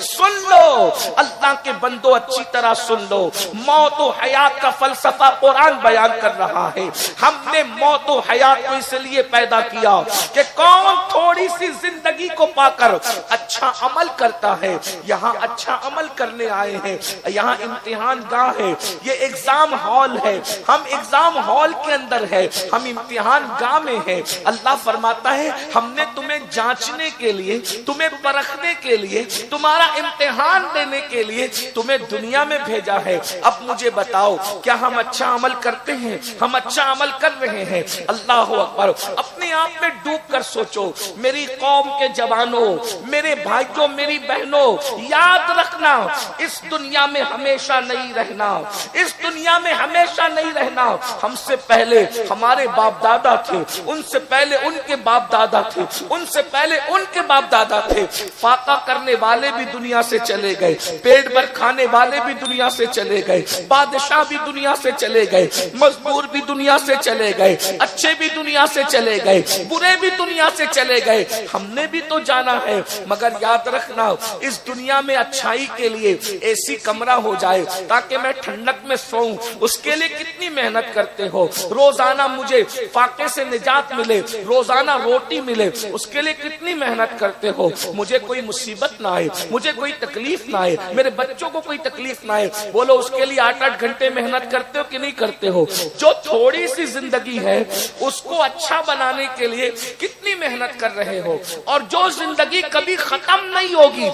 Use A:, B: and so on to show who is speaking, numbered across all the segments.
A: سن لو اللہ کے بندو، اچھی طرح سن لو، موت و حیات کا فلسفہ قرآن بیان کر رہا ہے۔ ہم نے موت و حیات کو اس لیے پیدا کیا کہ کون تھوڑی سی زندگی کو پا کر اچھا عمل کرتا ہے۔ یہاں اچھا عمل کرنے آئے ہیں، یہاں امتحان گاہ ہے، یہ ایگزام ہال ہے، ہم ایگزام ہال کے اندر ہے، ہم امتحان گاہ میں ہے۔ اللہ فرماتا ہے ہم نے تمہیں جانچنے کے لیے، تمہیں پرکھنے کے لیے، تمہارا امتحان دینے کے لیے تمہیں دنیا میں بھیجا ہے۔ اب مجھے بتاؤ کیا ہم اچھا عمل کرتے ہیں؟ ہم اچھا عمل کر رہے ہیں؟ اللہ اکبر۔ اپنے آپ میں ڈوب کر سوچو، میری قوم کے جوانوں، میرے بھائیوں، میری بہنوں، یاد رکھنا اس دنیا میں ہمیشہ نہیں رہنا، اس دنیا میں ہمیشہ نہیں رہنا۔ ہم سے پہلے ہمارے باپ دادا تھے، ان سے پہلے ان کے باپ دادا تھے، ان سے پہلے ان کے باپ دادا تھے۔ فاقہ کرنے والے بھی دنیا سے چلے گئے، پیٹ بھر کھانے والے بھی دنیا سے چلے گئے، بادشاہ بھی دنیا سے چلے گئے، مزدور بھی دنیا سے چلے گئے، اچھے بھی دنیا سے چلے گئے، برے بھی دنیا سے چلے گئے۔ ہم نے بھی تو جانا ہے، مگر یاد رکھنا اس دنیا میں اچھائی کے لیے ایسی کمرہ ہو جائے تاکہ میں ٹھنڈک میں سوؤں، اس کے لیے کتنی محنت کرتے ہو۔ روزانہ مجھے فاقے سے نجات ملے، روزانہ روٹی ملے، اس کے لیے کتنی محنت کرتے ہو۔ مجھے کوئی مصیبت نہ آئے، مجھے کوئی تکلیف نہ آئے، میرے بچوں کو کوئی تکلیف نہ آئے، بولو اس کے لیے 8-8 گھنٹے محنت کرتے ہو کہ نہیں کرتے ہو؟ جو تھوڑی سی زندگی ہے اس کو اچھا بنانے کے لیے کتنی محنت کر رہے ہو، اور جو زندگی کبھی ختم نہیں ہوگی،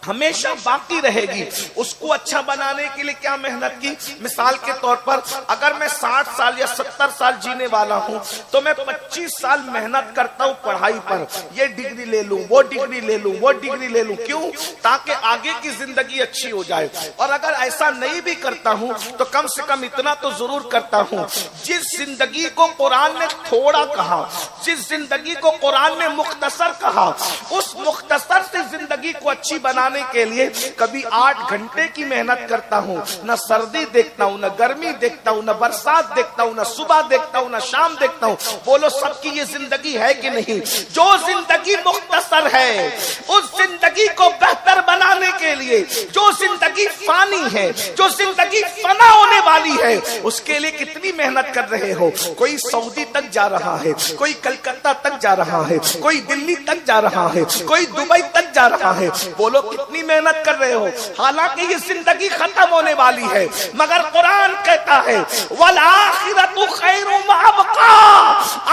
A: ہمیشہ باقی رہے گی، اس کو اچھا بنانے کے لیے کیا محنت کی۔ مثال کے طور پر اگر میں 60 سال یا 70 سال جینے والا ہوں تو میں 25 سال محنت کرتا ہوں پڑھائی پر، یہ ڈگری لے لوں، وہ ڈگری لے لوں، وہ ڈگری لے لوں، کیوں؟ تاکہ آگے کی زندگی اچھی ہو جائے۔ اور اگر ایسا نہیں بھی کرتا ہوں تو کم سے کم اتنا تو ضرور کرتا ہوں، جس زندگی کو قرآن نے تھوڑا کہا، جس زندگی کو قرآن نے مختصر کہا، اس مختصر سے زندگی کو اچھی بنانے کے لیے کبھی 8 گھنٹے کی محنت کرتا ہوں، نہ سردی دیکھتا ہوں، نہ گرمی دیکھتا ہوں، نہ برسات دیکھتا ہوں، نہ صبح دیکھتا ہوں، نہ شام دیکھتا ہوں۔ بولو سب کی یہ زندگی ہے کہ نہیں؟ جو زندگی مختصر ہے اس زندگی کو بہتر بنانے کے لیے، جو زندگی فانی ہے، جو زندگی فنا ہونے والی ہے، اس کے لیے کتنی محنت کر رہے ہو۔ کوئی سعودی تک جا رہا ہے، کوئی کلکتہ تک جا رہا ہے، کوئی دلی تک جا رہا ہے، کوئی دبئی تک جا رہا ہے، بولو کتنی محنت کر رہے ہو۔ حالانکہ یہ زندگی ختم ہونے والی ہے، مگر قرآن کہتا ہے والآخرۃ خیر وابقیٰ،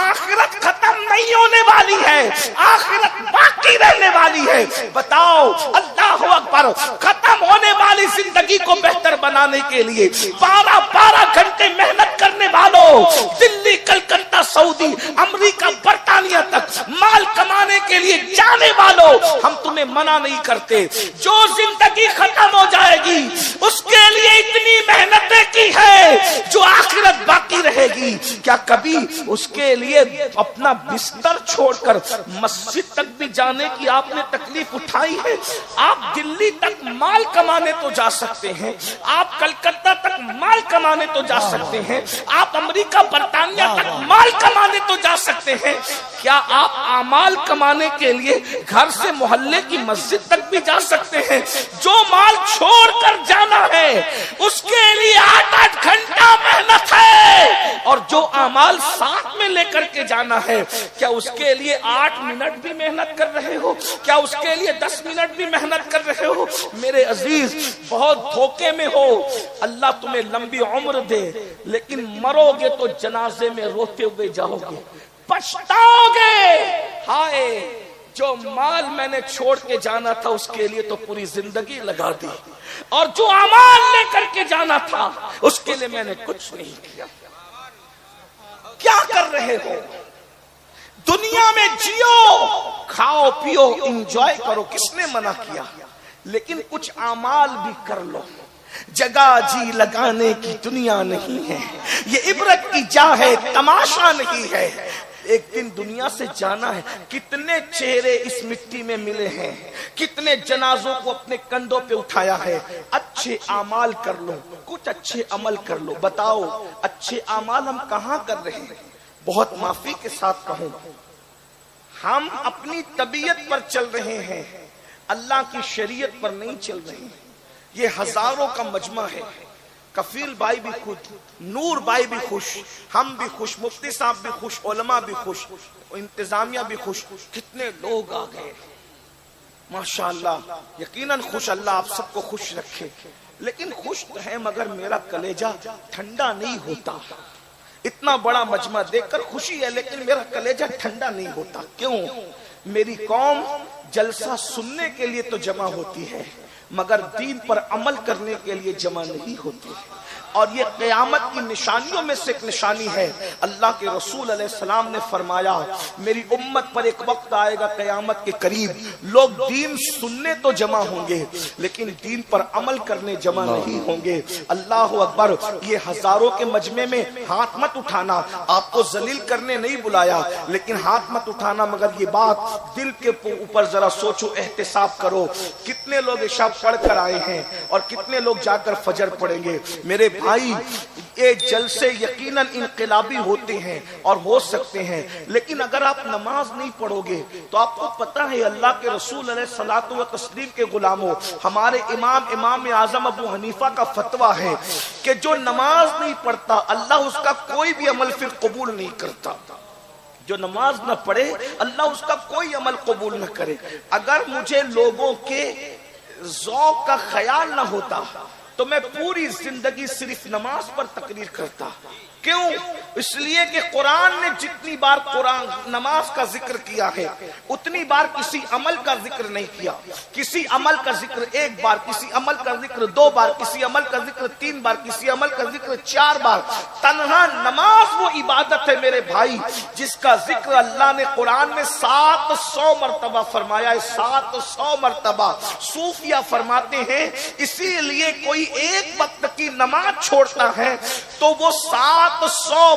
A: آخرت ختم نہیں ہونے والی ہے، آخرت باقی رہنے والی ہے۔ بتاؤ اللہ اکبر، ختم ہونے والی زندگی کو بہتر بنانے کے لیے 12 گھنٹے محنت کرنے والوں، دلی، کلکتہ، سعودی، امریکہ، برطانیہ تک مال کمانے کے لیے جانے والوں، ہم تمہیں منع نہیں کرتے۔ جو زندگی ختم ہو جائے گی اس کے لیے اتنی محنتیں کی ہے جو آخرت باقی رہے گی، کیا کبھی اس کے لیے اپنا بستر چھوڑ کر مسجد تک بھی جانے کی آپ نے تکلیف اٹھائی ہے؟ آپ دلی تک مال کمانے تو جا سکتے ہیں، آپ کلکتہ تک مال کمانے تو جا سکتے ہیں، آپ امریکہ، برطانیہ تک مال کمانے تو جا سکتے ہیں، کیا آپ اعمال کمانے کے لیے گھر سے محلے کی مسجد تک بھی جا سکتے ہیں؟ جو مال چھوڑ کر جانا ہے اس کے لیے 8-8 گھنٹہ محنت ہے، اور جو اعمال ساتھ میں لے کر کے جانا ہے، کیا اس کے لیے 8 منٹ بھی محنت کر رہے ہو؟ کیا اس کے لیے 10 منٹ بھی محنت کر رہے ہو؟ میرے عزیز، بہت دھوکے میں ہو۔ اللہ تمہیں لمبی عمر دے، لیکن مرو گے تو جنازے میں روتے ہوئے جاؤ گے، پچھتاؤ گے، ہائے جو مال میں نے چھوڑ کے جانا تھا اس کے لیے تو پوری زندگی لگا دی، اور جو اعمال لے کر کے جانا تھا اس کے لیے میں نے کچھ نہیں کیا۔ کیا کر رہے ہو؟ دنیا میں جیو، کھاؤ پیو، انجوائے کرو، کس نے منع کیا؟ لیکن کچھ اعمال بھی کر لو۔ جگہ جی لگانے کی دنیا نہیں ہے، یہ عبرت کی جا ہے، تماشا نہیں ہے۔ ایک دن دنیا سے جانا ہے۔ کتنے چہرے اس مٹی میں ملے ہیں، کتنے جنازوں کو اپنے کندھوں پہ اٹھایا ہے۔ اچھے اعمال کر لو، کچھ اچھے عمل کر لو۔ بتاؤ اچھے اعمال ہم کہاں کر رہے ہیں؟ بہت معافی کے ساتھ کہوں، ہم اپنی طبیعت پر چل رہے ہیں۔ اللہ کی شریعت پر نہیں چل رہے ہیں. یہ ہزاروں کا مجمع ہے. کفیل بھائی بھی خوش، نور بھائی بھی خوش، ہم بھی خوش، مفتی صاحب بھی خوش، علماء بھی خوش، انتظامیہ بھی خوش. کتنے لوگ آ گئے ماشاءاللہ. یقیناً خوش، اللہ آپ سب کو خوش رکھے. لیکن خوش تو ہے مگر میرا کلیجہ ٹھنڈا نہیں ہوتا. اتنا بڑا مجمع دیکھ کر خوشی ہے لیکن میرا کلیجہ ٹھنڈا نہیں ہوتا. کیوں؟ میری قوم جلسہ سننے کے لیے تو جمع ہوتی ہے مگر دین پر عمل کرنے کے لیے جمع نہیں ہوتی. اور یہ قیامت کی نشانیوں میں سے ایک نشانی ہے. اللہ کے رسول علیہ السلام نے فرمایا میری امت پر ایک وقت آئے گا قیامت کے قریب، لوگ دین سننے تو جمع ہوں گے لیکن دین پر عمل کرنے جمع نہیں ہوں گے. اللہ اکبر. یہ ہزاروں کے مجمع میں ہاتھ مت اٹھانا، آپ کو ذلیل کرنے نہیں بلایا لیکن ہاتھ مت اٹھانا، مگر یہ بات دل کے اوپر ذرا سوچو، احتساب کرو. کتنے لوگ عشاء پڑھ کر آئے ہیں اور کتنے لوگ جا کر فجر پڑھیں گے. میرے بھائی یہ جلسے یقیناً انقلابی ہوتے ہیں اور ہو سکتے ہیں لیکن اگر آپ نماز نہیں پڑھو گے تو آپ کو پتا ہے اللہ کے رسول علیہ الصلوۃ والتسلیم کے غلاموں، ہمارے امام اعظم ابو حنیفہ کا فتویٰ ہے کہ جو نماز نہیں پڑھتا اللہ اس کا کوئی بھی عمل پھر قبول نہیں کرتا. جو نماز نہ پڑھے اللہ اس کا کوئی عمل قبول نہ کرے. اگر مجھے لوگوں کے ذوق کا خیال نہ ہوتا تو میں پوری زندگی صرف نماز پر تقریر کرتا. کیوں؟ اس لیے کہ قرآن نے جتنی بار قرآن نماز کا ذکر کیا ہے اتنی بار کسی عمل کا ذکر نہیں کیا. کسی عمل کا ذکر ایک بار، کسی عمل کا ذکر دو بار، کسی عمل کا ذکر تین بار، کسی عمل کا ذکر چار بار. تنہا نماز وہ عبادت ہے میرے بھائی جس کا ذکر اللہ نے قرآن میں 700 مرتبہ فرمایا ہے. 700 مرتبہ. صوفیہ فرماتے ہیں اسی لیے کوئی ایک وقت کی نماز چھوڑتا ہے تو وہ 700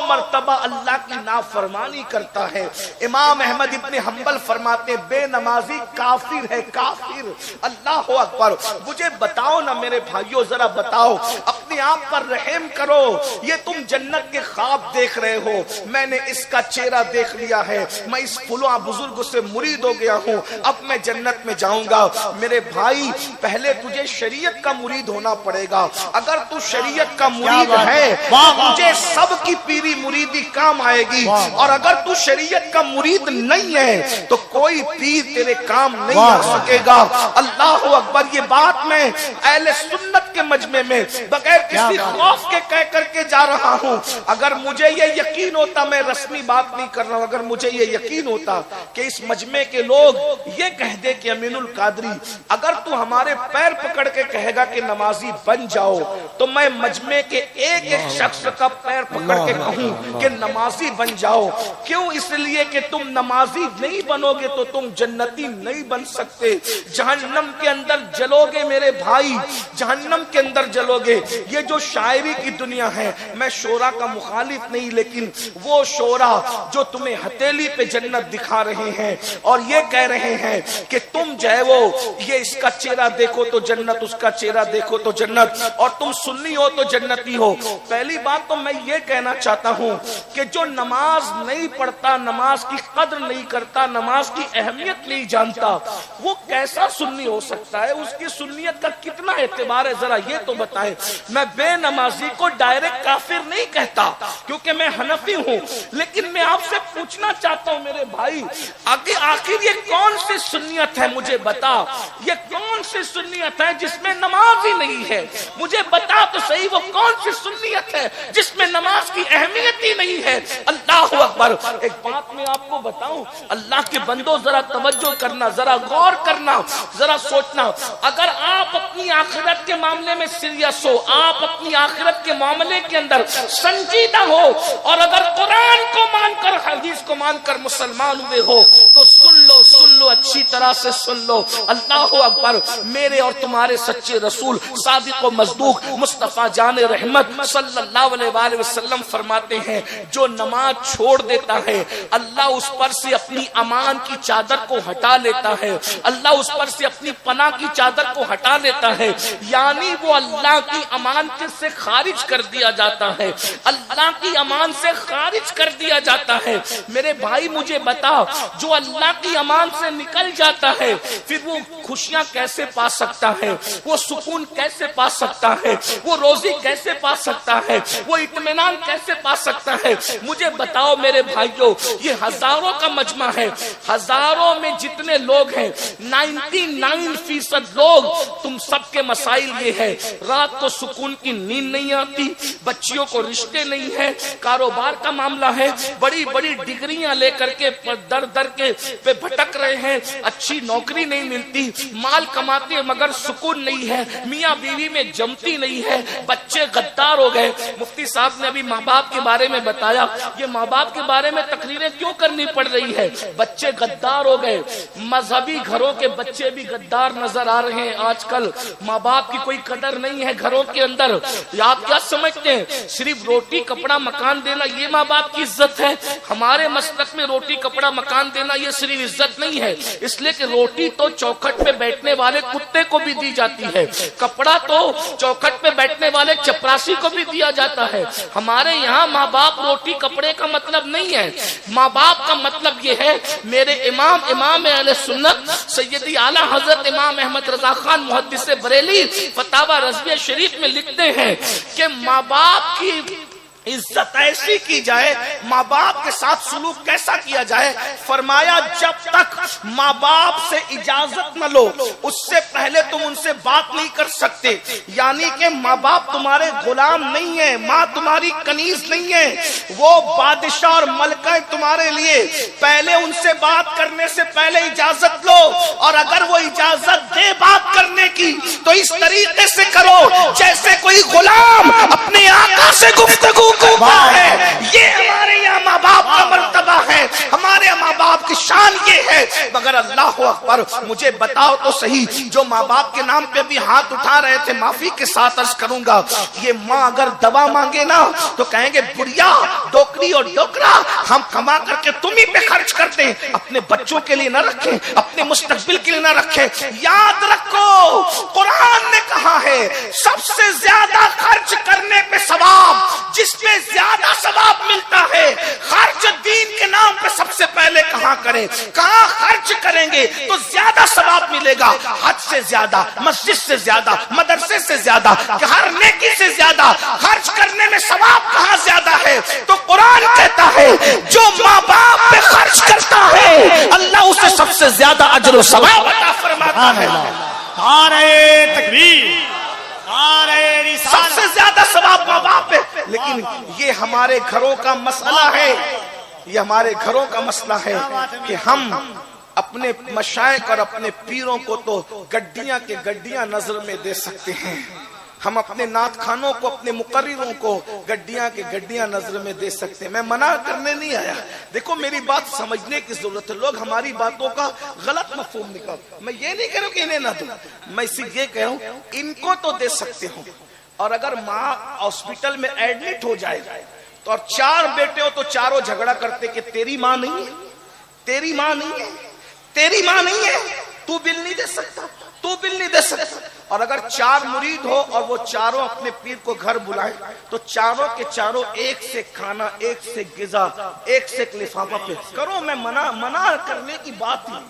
A: مرتبہ اللہ کی نافرمانی کرتا ہے. امام احمد ابن حنبل فرماتے ہیں بے نمازی کافر ہے، کافر. اللہ اکبر. مجھے بتاؤ نا میرے بھائیوں، ذرا بتاؤ، اپنے آپ پر رحم کرو. یہ تم جنت کے خواب دیکھ رہے ہو، میں نے اس کا چہرہ دیکھ لیا ہے، میں اس فلاں بزرگ سے مرید ہو گیا ہوں، اب میں جنت میں جاؤں گا. میرے بھائی پہلے تجھے شریعت کا مرید ہونا پڑے گا. اگر تو شریعت کا مرید ہے تجھے سب کی پیری مریدی کام آئے گی، اور اگر تو شریعت کا مرید نہیں ہے تو کوئی پیر تیرے کام نہیں آ سکے گا. اللہ اکبر. یہ بات میں اہل سنت کے مجمع میں بغیر کسی خوف کے کہہ کر کے جا رہا ہوں. اگر مجھے یہ یقین ہوتا، میں رسمی بات نہیں کر رہا ہوں، اگر مجھے یہ یقین ہوتا کہ اس مجمع کے لوگ یہ کہہ دے کہ امین القادری اگر تو ہمارے پیر پکڑ کے کہے گا کہ نمازی بن جاؤ تو میں مجمع کے ایک ایک شخص کا پیر پکڑ کے کہوں کہ نمازی بن جاؤ. کیوں؟ اس لیے کہ تم نمازی نہیں بنو گے تو تم جنتی نہیں بن سکتے. جہنم کے اندر جلو گے میرے بھائی، جہنم کے اندر جلو گے. یہ جو شاعری کی دنیا ہے، میں شعرا کا مخالف نہیں لیکن وہ شعرا جو تمہیں ہتھیلی پہ جنت دکھا رہے ہیں اور یہ کہہ رہے ہیں کہ تم جو ہے وہ یہ اس کا چہرہ دیکھو تو جنت، اس کا چہرہ دیکھو تو جنت، اور تم سنی ہو تو جنتی ہو. پہلی بات تو میں یہ کہنا چاہتا ہوں کہ جو نماز نہیں پڑھتا، نماز کی قدر نہیں کرتا، نماز کی اہمیت نہیں جانتا، وہ کیسا سنی ہو سکتا ہے؟ اس کی سنیت کا کتنا اعتبار ہے ذرا یہ تو بتائیں. میں بے نمازی کو ڈائریکٹ کافر نہیں کہتا کیونکہ میں حنفی ہوں، لیکن میں آپ سے پوچھنا چاہتا ہوں میرے بھائی آخر یہ کون سی سنیت ہے؟ مجھے بتا، یہ کون سی سنیت ہے جس میں نماز ہی نہیں ہے؟ مجھے بتا تو صحیح وہ کون سی سنیت ہے جس میں نماز کی اہمیت ہی نہیں ہے؟ اللہ اکبر. ایک بات میں آپ کو بتاؤں، اللہ کے بندوں ذرا توجہ کرنا، ذرا غور کرنا، ذرا سوچنا. اگر آپ اپنی آخرت کے معاملے میں سیریس ہو، آپ اپنی آخرت کے معاملے کے اندر سنجیدہ ہو، اور اگر قرآن کو مان کر حدیث کو مان کر مسلمان ہوئے ہو تو سن لو اچھی طرح سے سن لو. اللہ اکبر. میرے اور تمہارے سچے رسول صادق و مصدوق مصطفیٰ جان رحمت صلی اللہ علیہ وآلہ وسلم فرماتے ہیں جو نماز چھوڑ دیتا ہے اللہ اس پر سے اپنی امان کی چادر کو ہٹا لیتا ہے، اللہ اس پر سے اپنی پناہ کی چادر کو ہٹا لیتا ہے. یعنی وہ اللہ کی امان سے خارج کر دیا جاتا ہے، اللہ کی امان سے خارج کر دیا جاتا ہے. میرے بھائی مجھے بتا، جو اللہ کی امان سے نکل جاتا ہے پھر وہ خوشیاں کیسے پا سکتا ہے، وہ سکون کیسے پا سکتا ہے، وہ روزی کیسے پا سکتا ہے، وہ اطمینان کیسے پا سکتا ہے؟ مجھے بتاؤ میرے بھائیوں، یہ ہزاروں کا مجمع ہے، ہزاروں میں جتنے لوگ ہیں 99% لوگ، تم سب کے مسائل یہ ہے، رات کو سکون کی نیند نہیں آتی، بچیوں کو رشتے نہیں ہے، کاروبار کا معاملہ ہے، بڑی بڑی ڈگریاں لے کر کے در در کے پہ بھٹک رہے ہیں، اچھی نوکری نہیں ملتی، مال کماتے مگر سکون نہیں ہے، میاں بیوی میں جمتی نہیں ہے، بچے غدار ہو گئے۔ مفتی صاحب نے ابھی ماں باپ کے بارے میں بتایا، یہ ماں باپ کے بارے میں تقریریں کیوں کرنی پڑ رہی ہے؟ بچے غدار ہو گئے، مذہبی گھروں کے بچے بھی غدار نظر آ رہے ہیں آج کل، ماں باپ کی کوئی قدر نہیں ہے گھروں کے اندر۔ آپ کیا سمجھتے ہیں صرف روٹی کپڑا مکان دینا یہ ماں باپ کی عزت ہے؟ ہمارے مسلک میں روٹی کپڑا مکان دینا یہ صرف عزت نہیں ہے، اس لیے کہ روٹی تو چوکھٹ پہ بیٹھنے والے کتے کو بھی دی جاتی ہے، کپڑا تو چوکھٹ پہ بیٹھنے والے چپراسی کو بھی دیا جاتا ہے۔ ہمارے یہاں ماں باپ روٹی کپڑے کا مطلب نہیں ہے، ماں باپ کا مطلب یہ ہے۔ میرے امام اہل سنت سیدی اعلی حضرت امام احمد رضا خان محدث بریلی فتاوی رضویہ شریف میں لکھتے ہیں کہ ماں باپ کی عزت ایسی کی جائے، ماں باپ کے ساتھ سلوک کیسا کیا جائے؟ فرمایا جب تک ماں باپ سے اجازت نہ لو اس سے پہلے تم ان سے بات نہیں کر سکتے، یعنی کہ ماں باپ تمہارے غلام نہیں ہیں، ماں تمہاری کنیز نہیں ہے، وہ بادشاہ اور ملکہ تمہارے لیے۔ پہلے ان سے بات کرنے سے پہلے اجازت لو، اور اگر وہ اجازت دے بات کرنے کی تو اس طریقے سے کرو جیسے کوئی غلام اپنے آقا سے گفتگو کرتا ہے۔ یہ ہمارے یہاں ماں باپ کا مرتبہ ہے، ہمارے ماں باپ کی شان یہ ہے۔ مگر اللہ اکبر، مجھے بتاؤ تو صحیح، جو ماں باپ کے نام پہ بھی ہاتھ اٹھا رہے تھے، معافی کے ساتھ عرض کروں گا، یہ ماں اگر دوا مانگے نا تو کہیں گے بڑھیا ڈوکری اور ڈوکرا ہم کما کر کے تم ہی پہ خرچ کرتے ہیں، اپنے بچوں کے لیے نہ رکھیں، اپنے مستقبل کے لیے نہ رکھیں۔ یاد رکھو قرآن نے کہا ہے سب سے زیادہ خرچ کرنے پہ ثواب، جس میں زیادہ ثواب ملتا ہے، خرچ دین کے نام پہ سب سے پہلے کہاں کریں؟ کہاں خرچ کریں گے تو زیادہ ثواب ملے گا؟ حج سے زیادہ، مسجد سے زیادہ، مدرسے سے زیادہ، ہر نیکی سے زیادہ خرچ کرنے میں ثواب کہاں زیادہ ہے؟ تو قرآن کہتا ہے جو ماں باپ پہ خرچ کرتا ہے اللہ اسے سب سے زیادہ اجر و ثواب عطا فرماتا ہے۔
B: نعرہ تکبیر، نعرہ رسالت،
A: سب سے زیادہ ثواب ماں باپ ہے۔ لیکن یہ ہمارے گھروں کا مسئلہ ہے، یہ ہمارے گھروں کا مسئلہ ہے کہ ہم اپنے مشائخ اور اپنے پیروں کو تو گڈیاں کے گڈیاں نظر میں دے سکتے ہیں، ہم اپنے نعت خانوں کو، اپنے مقرروں کو گڈیاں کے گڈیاں نظر میں دے سکتے ہیں۔ میں منع کرنے نہیں آیا، دیکھو میری بات سمجھنے کی ضرورت ہے، لوگ ہماری باتوں کا غلط مفہوم نکال۔ میں یہ نہیں کہہ رہا کہ انہیں نہ دوں، میں اسی یہ کہہ رہا ہوں ان کو تو دے سکتے ہوں، اور اگر ماں ہاسپٹل میں ایڈمٹ ہو جائے تو اور 4 بیٹے ہو تو چاروں جھگڑا کرتے کہ تیری ماں نہیں ہے، تیری ماں نہیں ہے، تیری ماں نہیں ہے، تو بل نہیں دے سکتا، تو بل نہیں دے سکتا۔ اور اگر 4 مرید ہو اور وہ چاروں اپنے پیر کو گھر بلائیں تو چاروں کے چاروں ایک سے کھانا، ایک سے غذا، ایک سے لفافہ پہ کرو۔ میں منع کرنے کی بات نہیں،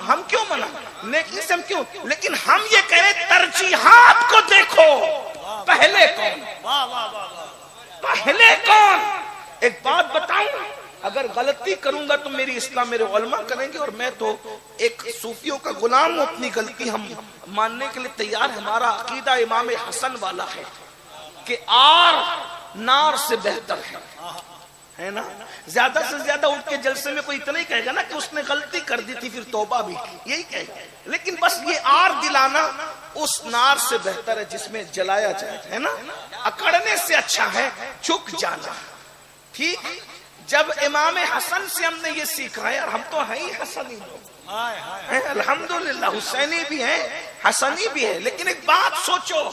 A: ہم کیوں منع، نیکی سے ہم کیوں، لیکن ہم یہ کہیں ترجیحات کو دیکھو، پہلے کون، پہلے کون۔ ایک بات بتاؤں، اگر غلطی کروں گا تو میری اصلاح میرے علماء کریں گے، اور میں تو ایک صوفیوں کا غلام ہوں، اپنی غلطی ہم ماننے کے لیے تیار۔ ہمارا عقیدہ امام حسن والا ہے کہ آر نار سے بہتر ہے نا۔ زیادہ سے زیادہ اٹھ کے جلسے میں کوئی اتنا ہی کہے گا نا کہ اس نے غلطی کر دی تھی پھر توبہ بھی کی، یہی کہے گا، لیکن بس یہ آر دلانا اس نار سے بہتر ہے جس میں جلایا جائے، ہے نا۔ اکڑنے سے اچھا ہے جھک جانا، ٹھیک۔ جب امام حسن سے ہم نے یہ سیکھا ہے، اور ہم تو ہیں ہی حسنی لوگ، الحمدللہ حسینی بھی ہیں، حسنی بھی ہے، لیکن ایک بات سوچو،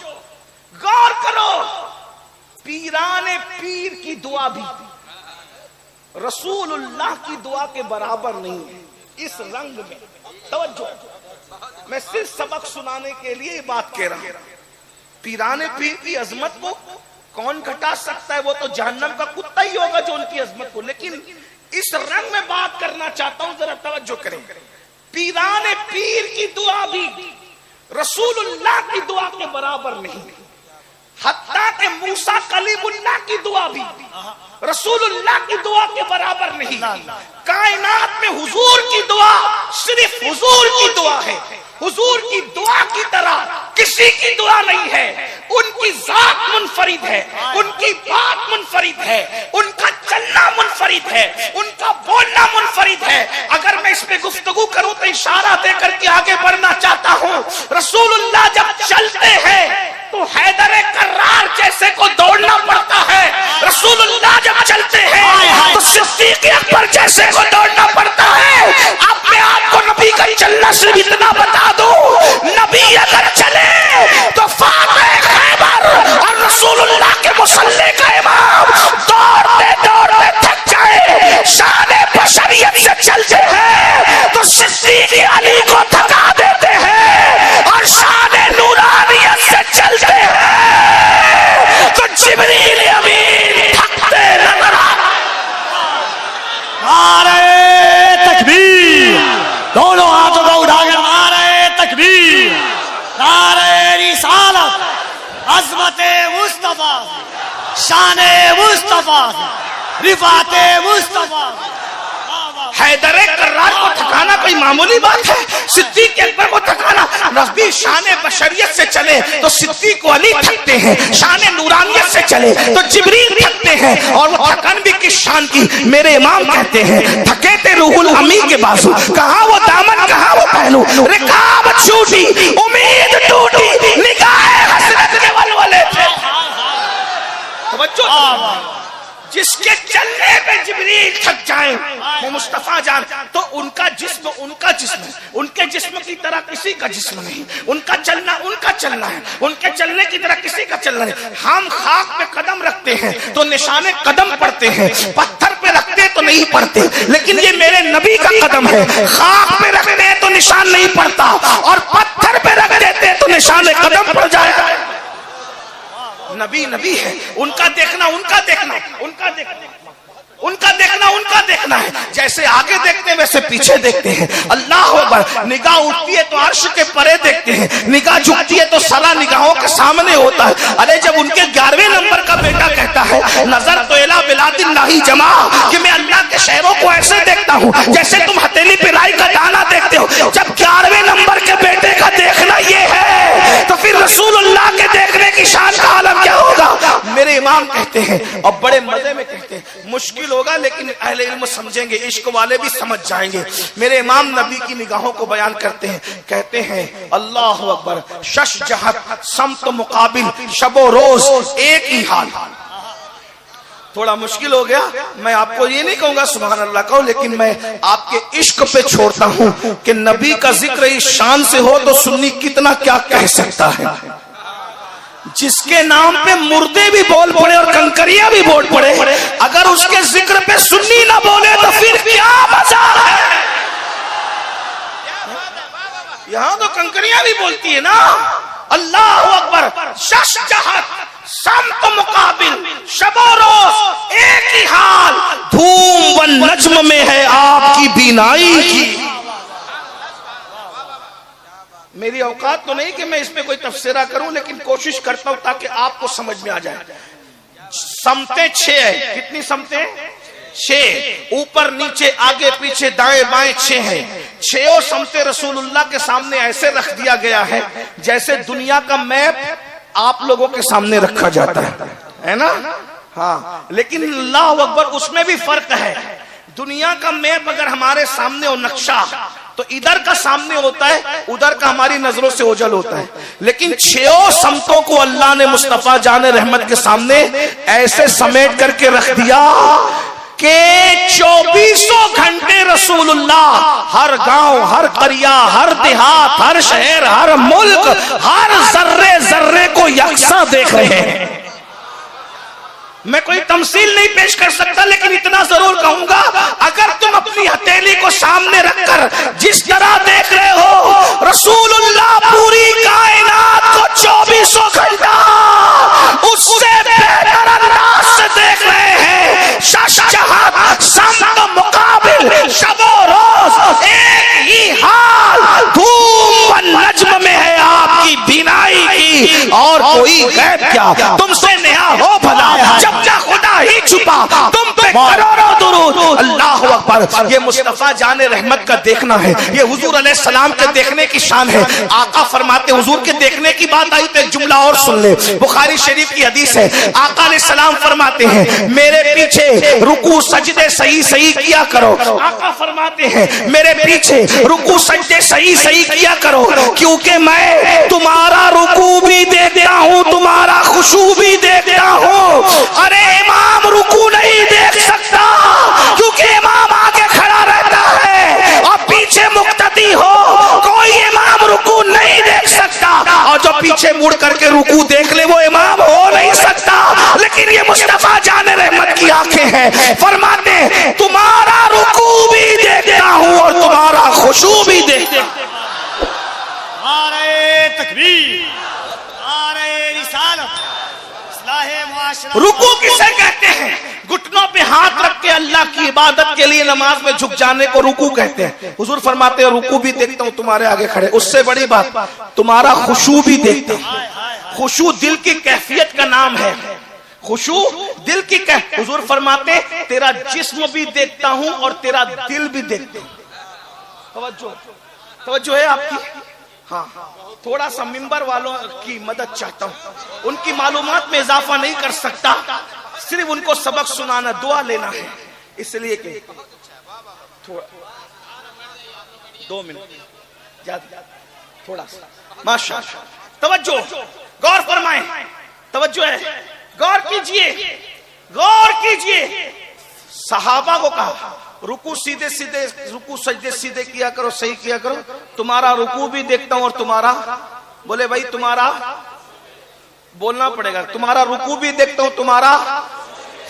A: غور کرو، پیران پیر کی دعا بھی رسول اللہ کی دعا کے برابر نہیں ہے اس رنگ میں۔ توجہ، میں صرف سبق سنانے کے لیے یہ بات کہہ رہا ہوں۔ پیران پیر کی عظمت کو کون گھٹا سکتا ہے؟ وہ تو جہنم کا کتا ہی ہوگا جو ان کی عظمت کو، لیکن اس رنگ میں بات کرنا چاہتا ہوں، ذرا توجہ کریں. پیران پیر کی دعا بھی رسول اللہ کی دعا کے برابر نہیں، حتیٰ کہ موسیٰ کلیم اللہ کی دعا بھی رسول اللہ کی دعا کے برابر نہیں. کائنات میں حضور کی دعا صرف حضور کی دعا ہے. حضور کی دعا کی طرح کسی کی دعا نہیں ہے. ان کی ذات منفرد ہے، ان کی بات منفرد ہے، ان کا چلنا منفرد ہے، ان کا بولنا منفرد ہے. اگر میں اس پہ گفتگو کروں تو اشارہ دے کر کے آگے بڑھنا چاہتا ہوں. رسول اللہ جب چلتے ہیں تو حیدر کرار جیسے کو دوڑنا پڑتا ہے. رسول اللہ جب چلتے ہیں تو صدیق اکبر جیسے کو دوڑنا پڑتا ہے. اب میں آپ کو نبی کا چلنا صرف اتنا بتا دوں، نبی اگر چلے تو فاتح خیبر اور رسول اللہ کے مصلی کا امام دوڑتے دوڑتے تھک جائے. شان بشریت سے چلتے ہیں تو صدیق علی کو تھکا دیتے ہیں، اور شان نورانیت سے چلتے ہیں تو جبریل امین تھکتے نظر آتے.
B: نعرہ تکبیر، دونوں ہاتھوں کو اٹھا کر نعرہ تکبیر، نعرہ رسالت، عظمت مصطفیٰ، شان مصطفیٰ، رفعت مصطفیٰ.
A: حیدر کرار کو تھکانا کوئی معمولی بات ہے؟ صدیق اکبر کو تھکانا. نبی شان بشریت سے چلے تو صدیق علی تھکتے ہیں، شان نورانیت سے چلے تو جبریل تھکتے ہیں. اور وہ تھکن بھی کس شان کی؟ میرے امام کہتے ہیں تھکے تھے روح الامین کے بازو، کہاں وہ دامن کہاں وہ پہلو، رکاب چھوٹی امید ٹوٹی، نگاہ حسرت کے ولولے تھے. توجہ، جس کے چلنے پہ جبریل تھک جائیں وہ مصطفیٰ جان، تو ان کا جسم ہے، ان کے جسم کی طرح کسی کا جسم نہیں. ان کا چلنا ان کا چلنا ہے، ان کے چلنے کی طرح کسی کا چلنا نہیں. ہم خاک پہ قدم رکھتے ہیں تو نشان قدم پڑتے ہیں، پتھر پہ رکھتے تو نہیں پڑتے. لیکن یہ میرے نبی کا قدم ہے، خاک پہ رکھتے ہیں تو نشان نہیں پڑتا، اور پتھر پہ رکھ دیتے ہیں تو نشان قدم پڑ جائے گا. نبی نبی ہے، ان کا دیکھنا ان کا دیکھنا، ان کا دیکھنا ان کا دیکھنا ان کا دیکھنا ہے. جیسے آگے دیکھتے ہیں ویسے پیچھے دیکھتے ہیں. اللہ اکبر. نگاہ اٹھتی ہے تو عرش کے پرے دیکھتے ہیں، نگاہ جھکتی ہے تو سارا نگاہوں کے سامنے ہوتا ہے. ارے جب ان کے 11ویں نمبر کا بیٹا کہتا ہے نظر تو الی بلاد اللہ جمع، کہ میں اللہ کے شہروں کو ایسے دیکھتا ہوں جیسے تم ہتھیلی پہ رائی کا دانہ دیکھتے ہو. جب 11ویں نمبر کے بیٹے کا دیکھنا یہ ہے تو پھر رسول اللہ کے دیکھنے کی شان کا عالم کیا ہوگا؟ میرے امام کہتے ہیں، اور بڑے مزے میں کہتے ہیں، مشکل ہوگا لیکن اہل علم سمجھیں گے، عشق والے بھی سمجھ جائیں گے. میرے امام نبی کی نگاہوں کو بیان کرتے ہیں، کہتے ہیں اللہ اکبر، شش جہت سمت مقابل، شب و روز ایک ہی حال. تھوڑا مشکل ہو گیا، میں آپ کو یہ نہیں کہوں گا سبحان اللہ کہو، لیکن میں آپ کے عشق پہ چھوڑتا ہوں کہ نبی کا ذکر اس شان سے ہو تو سنی کتنا کیا کہہ سکتا ہے. جس کے نام پہ مردے بھی بول پڑے اور کنکریاں بھی بول پڑے، اگر اس کے ذکر پہ سنی نہ بولے تو پھر کیا مزہ ہے؟ یہاں تو کنکریاں بھی بولتی ہے نا. اللہ اکبر. شش جہت سمت مقابل، شب و روز ایک ہی حال، دھوم و نجم میں ہے آپ کی بینائی کی. میری اوقات تو نہیں کہ میں اس پہ کوئی تفسیرہ کروں، لیکن کوشش کرتا ہوں تاکہ آپ کو سمجھ میں آ جائے. سمتیں 6 ہیں. کتنی سمتیں؟ 6. اوپر نیچے آگے پیچھے دائیں بائیں 6 ہیں. 6 سمتیں رسول اللہ کے سامنے ایسے رکھ دیا گیا ہے جیسے دنیا کا میپ آپ لوگوں کے سامنے رکھا جاتا ہے نا. ہاں، لیکن اللہ اکبر اس میں بھی فرق ہے. دنیا کا میپ اگر ہمارے سامنے ہو نقشہ تو ادھر کا سامنے ہوتا ہے، ادھر کا ہماری نظروں سے اوجھل ہوتا ہے. لیکن 6 سمتوں کو اللہ نے مصطفیٰ جان رحمت کے سامنے ایسے سمیٹ کر کے رکھ دیا کہ 24 گھنٹے رسول اللہ ہر گاؤں، ہر قریہ، ہر دیہات، ہر شہر، ہر ملک، ہر ذرے ذرے کو یکساں دیکھ رہے ہیں. میں کوئی تمثیل نہیں پیش کر سکتا، لیکن اتنا ضرور کہوں گا، اگر تم اپنی ہتھیلی کو سامنے رکھ کر جس طرح دیکھ رہے ہو رسول اللہ پوری کائنات کو 24 گھنٹہ اس سے بہتر انداز سے دیکھ رہے ہیں. شش جہت سمت بینائی کی اور کوئی غیب کیا تم سے نیا ہو بھلا جب جا خدا ہی چھپا تم پہ کروڑوں درود اللہ اکبر. یہ مصطفیٰ جان رحمت کا دیکھنا ہے, یہ حضور علیہ السلام کے دیکھنے کی شان ہے. آقا فرماتے حضور کے دیکھنے کی بات آئی تو ایک جملہ اور سن لے, بخاری شریف کی حدیث ہے. آقا علیہ السلام فرماتے ہیں میرے پیچھے رکوع سجدے صحیح صحیح کیا کرو. آقا فرماتے ہیں میرے پیچھے رکوع سجدے صحیح صحیح کیا کرو کیونکہ میں تمہارا رکوع بھی دیکھتا ہوں, تمہارا خشوع بھی دیکھتا ہوں. ارے امام رکوع نہیں دیکھ سکتا کیونکہ امام آگے کھڑا رہتا ہے اور پیچھے مقتدی ہو. کوئی امام رکوع نہیں دیکھ سکتا اور جو پیچھے مڑ کر کے رکوع دیکھ لے وہ امام ہو نہیں سکتا. لیکن یہ مصطفیٰ جان رحمت کی آنکھیں ہیں, فرماتے ہیں تمہارا رکوع بھی دیکھتا ہوں اور تمہارا خشوع بھی دیکھتا ہوں.
B: نعرہ تکبیر, نعرہ رسالت, اصلاح معاشرہ.
A: رکوع کسے کہتے ہیں؟ گھٹنوں پہ ہاتھ رکھ کے اللہ کی عبادت کے لیے نماز میں جھک جانے کو رکوع کہتے ہیں. حضور فرماتے ہیں رکوع بھی دیکھتا ہوں تمہارے آگے کھڑے. اس سے بڑی بات تمہارا خشوع بھی دیکھتا ہوں. خشوع دل کی کیفیت کا نام ہے. خشوع دل کی حضور فرماتے تیرا جسم بھی دیکھتا ہوں اور تیرا دل بھی دیکھتا ہوں. توجہ ہے آپ کی؟ ہاں, تھوڑا سا منبر والوں کی مدد چاہتا ہوں. ان کی معلومات میں اضافہ نہیں کر سکتا, صرف ان کو سبق سنانا, دعا لینا ہے. اس لیے کہ 2 منٹ تھوڑا سا ماشاءاللہ. توجہ, غور فرمائیں, توجہ ہے, غور کیجئے, غور کیجئے. صحابہ کو کہا رکوع سیدھے سیدھے, رکوع سجدے سیدھے کیا کرو, صحیح کیا کرو. تمہارا رکوع بھی دیکھتا ہوں اور تمہارا, بولے بھائی تمہارا بولنا پڑے گا, تمہارا رکوع بھی دیکھتا ہوں, تمہارا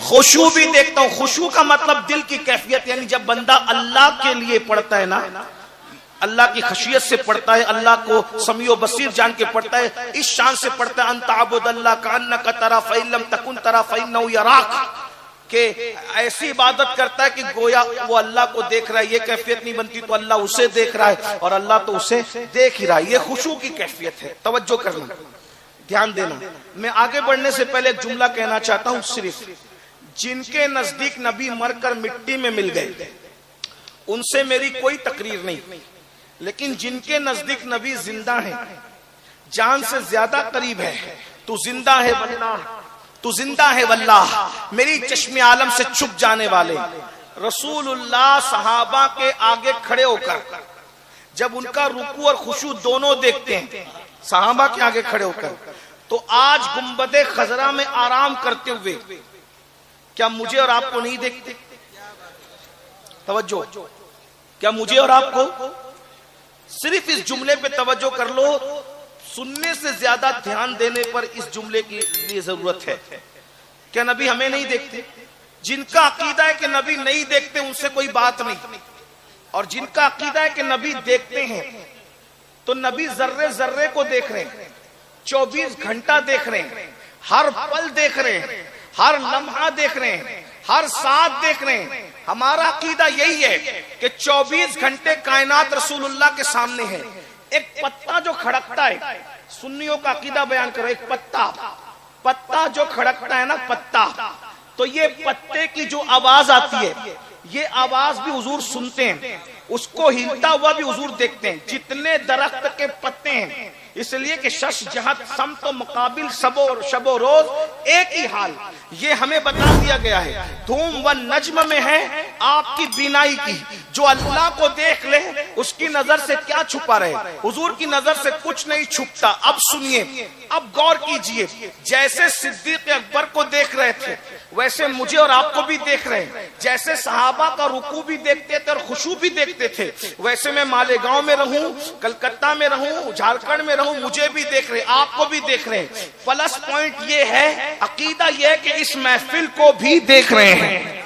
A: خشوع بھی دیکھتا ہوں. خشوع کا مطلب دل کی کیفیت, یعنی جب بندہ اللہ کے لیے پڑھتا ہے نا, اللہ کی خشیت سے پڑھتا ہے, اللہ کو سمیع و بصیر جان کے پڑھتا ہے, اس شان سے پڑھتا ہے ان تعبد اللہ کانک ترا فإن لم تکن ترا فإنہ یراک, کہ ایسی عبادت کرتا ہے کہ گویا وہ اللہ کو دیکھ رہا ہے. یہ کیفیت نہیں بنتی تو اللہ اسے دیکھ رہا ہے اور اللہ تو اسے دیکھ ہی رہا ہے. یہ خشوع کی کیفیت ہے. توجہ کرنا, دھیان دینا. میں آگے بڑھنے سے پہلے ایک جملہ کہنا چاہتا ہوں. صرف جن کے نزدیک نبی مر کر مٹی میں مل گئے ان سے میری کوئی تقریر نہیں, لیکن جن کے نزدیک نبی زندہ ہیں, جان سے زیادہ قریب ہے, تو زندہ ہے واللہ, تو زندہ ہے واللہ, میری چشم عالم سے چھپ جانے والے رسول اللہ صحابہ کے آگے کھڑے ہو کر جب ان کا رکوع اور خشوع دونوں دیکھتے ہیں, صحابہ کے آگے کھڑے ہو کر, تو آج گنبد خضرا میں آرام کرتے ہوئے کیا مجھے اور آپ کو نہیں دیکھتے؟ توجہ, کیا مجھے اور آپ کو؟ صرف اس جملے پہ توجہ کر لو, سننے سے زیادہ دھیان دینے پر اس جملے کی لیے ضرورت ہے. کیا نبی ہمیں نہیں دیکھتے؟ جن کا عقیدہ ہے کہ نبی نہیں دیکھتے ان سے کوئی بات نہیں, اور جن کا عقیدہ ہے کہ نبی دیکھتے ہیں تو نبی ذرے ذرے کو دیکھ رہے ہیں, 24 گھنٹہ دیکھ رہے ہیں, ہر پل دیکھ رہے ہیں, ہر لمحہ دیکھ رہے ہیں, ہر ساتھ دیکھ رہے ہیں. ہمارا عقیدہ یہی ہے کہ 24 گھنٹے کائنات رسول اللہ کے سامنے ہے. ایک پتا جو کھڑکتا ہے, سنیوں کا عقیدہ بیان کرو, ایک پتا جو کھڑکتا ہے نا, پتا, تو یہ پتے کی جو آواز آتی ہے یہ آواز بھی حضور سنتے ہیں, اس کو ہلتا ہوا بھی حضور دیکھتے ہیں. جتنے درخت کے پتے ہیں, اس لیے کہ شش جہت سمت و مقابل شب و روز ایک ہی حال, یہ ہمیں بتا دیا گیا ہے. دھوم و نجم میں ہے آپ کی بینائی کی, جو اللہ کو دیکھ لے اس کی نظر سے کیا چھپا رہے, حضور کی نظر سے کچھ نہیں چھپتا. اب سنیے, اب غور کیجئے, جیسے صدیق اکبر کو دیکھ رہے تھے ویسے مجھے اور آپ کو بھی دیکھ رہے ہیں. جیسے صحابہ کا رکوع بھی دیکھتے تھے اور خشوع بھی دیکھتے تھے, ویسے میں مالیگاؤں میں رہوں, کلکتہ میں رہوں, جھارکھنڈ میں رہوں, مجھے بھی دیکھ رہے, آپ کو بھی دیکھ رہے ہیں. پلس پوائنٹ یہ ہے, عقیدہ یہ ہے کہ اس محفل کو بھی دیکھ رہے ہیں.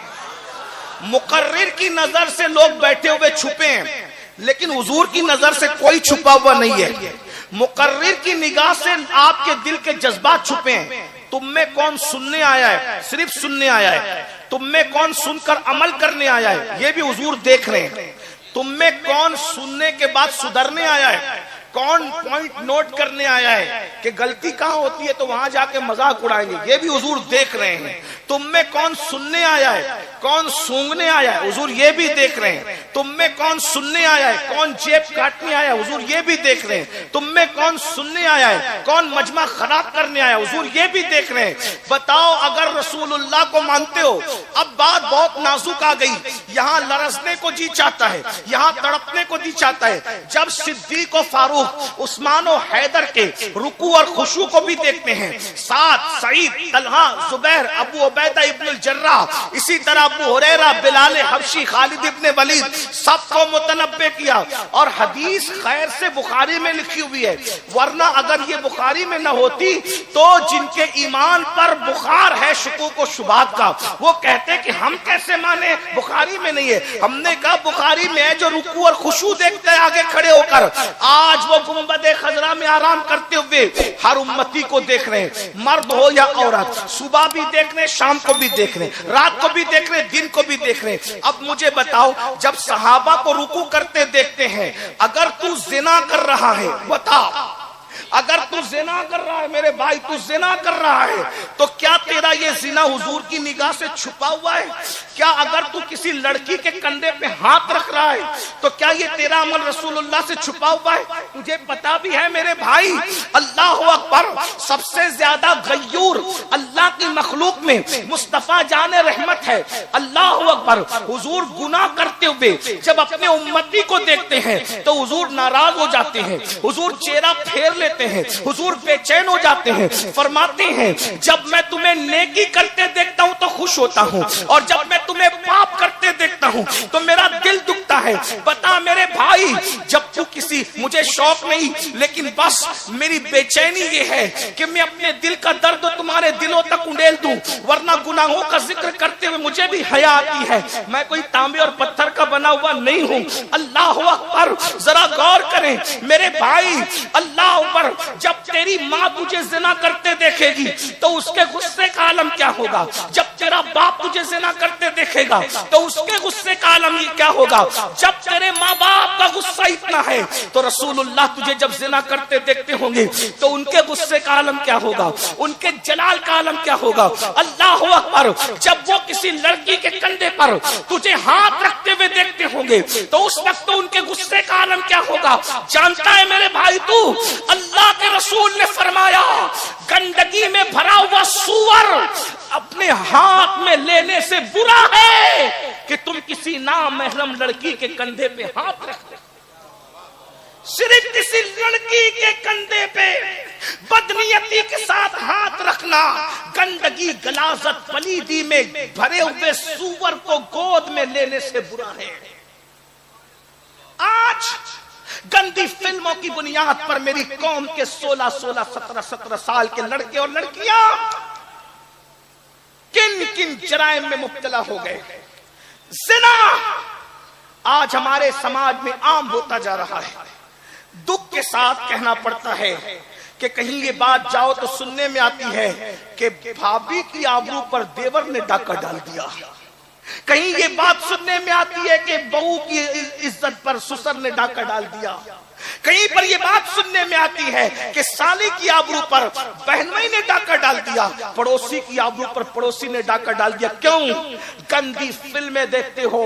A: مقرر کی نظر سے لوگ بیٹھے ہوئے چھپے ہیں, لیکن حضور کی نظر سے کوئی چھپا ہوا نہیں ہے. مقرر کی نگاہ سے آپ کے دل کے جذبات چھپے ہیں. تم میں کون سننے آیا ہے, صرف سننے آیا ہے, تم میں کون سن کر عمل کرنے آیا ہے, یہ بھی حضور دیکھ رہے ہیں. تم میں کون سننے کے بعد سدھرنے آیا ہے, کون پوائنٹ نوٹ کرنے آیا ہے کہ غلطی کہاں ہوتی ہے تو وہاں جا کے مذاق اڑائیں گے، یہ بھی حضور دیکھ رہے ہیں۔ تم میں کون سننے آیا ہے، کون سونگنے آیا ہے، حضور یہ بھی دیکھ رہے ہیں۔ تم میں کون سننے آیا ہے، کون جیب کاٹنے آیا ہے، حضور یہ بھی دیکھ رہے ہیں۔ تم میں کون سننے آیا ہے، کون مجمع خراب کرنے آیا ہے، حضور یہ بھی دیکھ رہے ہیں۔ بتاؤ اگر رسول اللہ کو مانتے ہو، اب بات بہت نازک آ گئی، یہاں لرزنے کو جی چاہتا ہے، یہاں تڑپنے کو جی چاہتا ہے۔ جب صدیق و فاروق، عثمان و حیدر کے رکوع اور خشوع کو بھی دیکھتے ہیں، سعد، سعید، طلحہ، زبیر، ابو عبیدہ ابن الجراح، اسی طرح ابو ہریرہ، بلال حبشی، خالد ابن ولید، سب کو متنبع کیا۔ اور حدیث خیر سے بخاری میں لکھی ہوئی ہے، ورنہ اگر یہ بخاری میں نہ ہوتی تو جن کے ایمان پر بخار ہے شکوک و شبہات کا، وہ کہتے کہ ہم کیسے مانے، بخاری میں نہیں ہے۔ ہم نے کہا بخاری میں ہے جو رکوع اور خشوع دیکھتے ہیں آگے کھڑے ہو کر، آج وہ گنبد خضرا میں آرام کرتے ہوئے ہر امتی کو دیکھ رہے ہیں، مرد ہو یا عورت، صبح بھی دیکھ رہے ہیں، شام کو بھی دیکھ رہے ہیں، رات کو بھی دیکھ رہے ہیں، دن کو بھی دیکھ رہے ہیں۔ اب مجھے بتاؤ، جب صحابہ کو رکوع کرتے دیکھتے ہیں، اگر تو زنا کر رہا ہے، بتا اگر تو زنا کر رہا ہے میرے بھائی، تو زنا کر رہا ہے تو کیا تیرا یہ زنا حضور کی نگاہ سے چھپا ہوا ہے؟ کیا اگر تو کسی لڑکی کے کندھے پہ ہاتھ رکھ رہا ہے تو کیا یہ تیرا عمل رسول اللہ سے چھپا ہوا ہے؟ تجھے پتا بھی ہے میرے بھائی، اللہ اکبر، سب سے زیادہ غیور اللہ کی مخلوق میں مصطفیٰ جان رحمت ہے۔ اللہ اکبر، حضور گناہ کرتے ہوئے جب اپنے امتی کو دیکھتے ہیں تو حضور ناراض ہو جاتے ہیں، حضور چہرہ پھیر لیتے ہیں، حضور بے چین ہو جاتے ہیں، فرماتے ہیں جب میں تمہیں نیکی کرتے دیکھتا ہوں تو خوش ہوتا ہوں، اور جب میں تمہیں پاپ کرتے دیکھتا ہوں تو میرا دل دکھتا ہے۔ بتا میرے بھائی، جب تو کسی، مجھے شوق نہیں لیکن بس میری بے چینی یہ ہے کہ میں اپنے دل کا درد تمہارے دلوں تک انڈیل دوں، ورنہ گناہوں کا ذکر کرتے ہوئے مجھے بھی حیا آتی ہے، میں کوئی تانبے اور پتھر کا بنا ہوا نہیں ہوں۔ اللہ اکبر، ذرا غور کریں میرے بھائی، اللہ اکبر، جب تیری ماں تجھے زنا کرتے دیکھے گی تو اس کے غصے کا عالم کیا ہوگا؟ جب تیرا باپ تجھے زنا کرتے دیکھے گا تو اس کے غصے کا عالم کیا ہوگا؟ جب تیرے ماں باپ کا غصہ اتنا ہے تو رسول اللہ تجھے جب زنا کرتے دیکھتے ہوں گے تو ان کے غصے کا عالم کیا ہوگا؟ ان کے جلال کا عالم کیا ہوگا؟ اللہ اکبر، جب وہ کسی لڑکی کے کندھے پر تجھے ہاتھ رکھتے ہوئے دیکھتے ہوں گے تو اس وقت تو ان کے غصے کا عالم کیا ہوگا؟ جانتا ہے میرے بھائی تو، اللہ کے رسول نے فرمایا گندگی میں بھرا ہوا سور اپنے ہاتھ میں لینے سے برا ہے کہ تم کسی نامحرم لڑکی کے کندھے پہ ہاتھ رکھ دو۔ صرف کسی لڑکی کے کندھے پہ بدنیتی کے ساتھ ہاتھ رکھنا گندگی، غلاظت، پلیدی میں بھرے ہوئے سور کو گود میں لینے سے برا ہے۔ آج گندی فلموں کی بنیاد پر میری قوم کے 16 17 سال کے لڑکے اور لڑکیاں کن کن جرائم میں مبتلا ہو گئے۔ زنا آج ہمارے سماج میں عام ہوتا جا رہا ہے۔ دکھ کے ساتھ کہنا پڑتا ہے کہ کہیں یہ بات جاؤ تو سننے میں آتی ہے کہ بھابھی کی آبرو پر دیور نے ڈاکہ ڈال دیا، کہیں یہ بات سننے میں آتی ہے کہ بہو کی عزت پر سسر نے ڈاکہ ڈال دیا، کہیں پر یہ بات سننے میں آتی ہے کہ سالی کی آبرو پر بہنوئی نے ڈاکہ ڈال دیا، پڑوسی کی آبرو پر پڑوسی نے ڈاکہ ڈال دیا۔ کیوں؟ گندی فلمیں دیکھتے ہو،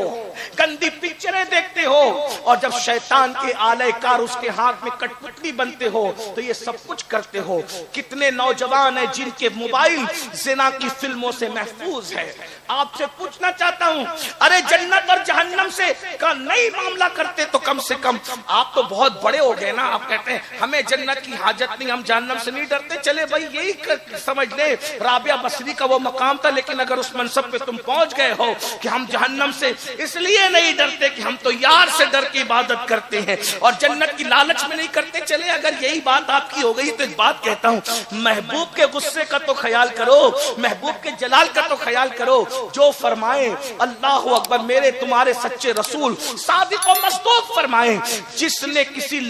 A: گندی پکچریں دیکھتے ہو، اور جب شیطان کے آلے کار اس کے ہاتھ میں کٹ پتلی بنتے ہو تو یہ سب کچھ کرتے ہو۔ کتنے نوجوان ہیں جن کے موبائل زنا کی فلموں سے محفوظ ہے۔ آپ سے پوچھنا چاہتا ہوں، ارے جنت اور جہنم سے کا نہیں معاملہ کرتے تو کم سے کم آپ تو بہت بڑے ہو گئے نا، آپ کہتے ہیں ہمیں جنت کی حاجت نہیں، ہم جہنم سے نہیں ڈرتے۔ چلے بھائی یہی سمجھ لے رابعہ بصری کا وہ مقام تھا، لیکن اگر اس منصب پہ تم پہنچ گئے ہو کہ ہم جہنم سے اس لیے نہیں ڈرتے کہ ہم تو یار سے ڈر کے عبادت کرتے ہیں اور جنت کی لالچ میں نہیں کرتے، چلے اگر یہی بات آپ کی ہو گئی تو ایک بات کہتا ہوں، محبوب کے غصے کا تو خیال کرو، محبوب کے جلال کا تو خیال کرو، جو فرمائے اللہ اکبر، میرے تمہارے سچے رسول صادق و مصدوق فرمائے، جس نے کسی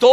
A: 2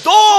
A: 2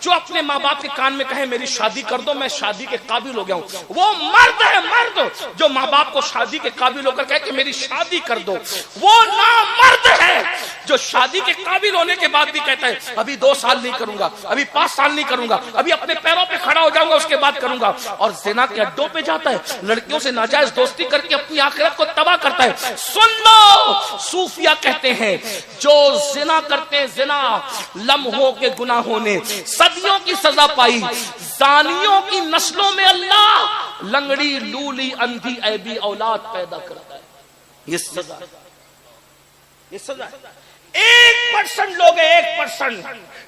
A: جو اپنے ماں باپ کے کان میں کہیں میری شادی کر دو, میں شادی کے قابل ہو گیا ہوں. وہ مرد ہے, مرد جو ماں باپ کو شادی کے قابل ہو کر کہے کہ میری شادی کر دو. وہ نامرد ہے جو شادی کے قابل ہونے کے بعد بھی کہتا ہے ابھی 2 سال نہیں کروں گا, ابھی 5 سال نہیں کروں گا, ابھی اپنے پیروں پہ کھڑا ہو جاؤں گا اس کے بعد کروں گا, اور زنا کے اڈوں پہ جاتا ہے, لڑکیوں سے ناجائز دوستی کر کے اپنی آخرت کو تباہ کرتا ہے. سن لو, صوفیہ کہتے ہیں جو زنا کرتے ہیں, زنا لمحوں کے گناہوں نے صدیوں کی سزا پائی, زانیوں کی نسلوں میں اللہ لنگڑی لولی اندھی ایبی اولاد پیدا کرتا ہے. یہ سزا, یہ سزا ہے. 1% لوگ ہیں, 1%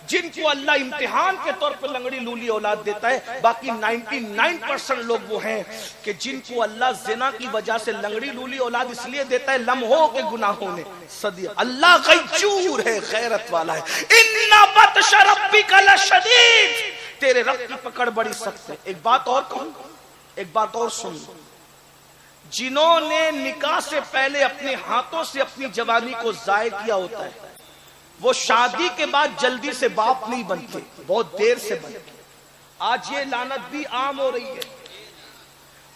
A: جن کو اللہ امتحان کے طور پر لنگڑی لولی اولاد دیتا ہے, باقی 99% لوگ وہ ہیں کہ جن کو اللہ زنا کی وجہ سے لنگڑی لولی اولاد اس لیے دیتا ہے لمحوں کے گناہوں نے صدیہ. اللہ غیور ہے, غیرت والا ہے. ان بطش ربک لشدید, تیرے رب کی پکڑ بڑی سخت ہے. ایک بات اور کہوں, ایک بات اور سن, جنہوں نے نکاح سے پہلے اپنے ہاتھوں سے اپنی جوانی کو ضائع کیا ہوتا ہے وہ شادی کے بعد جلدی سے باپ نہیں بنتے, بہت دیر سے بنتے. آج یہ لعنت بھی عام ہو رہی ہے,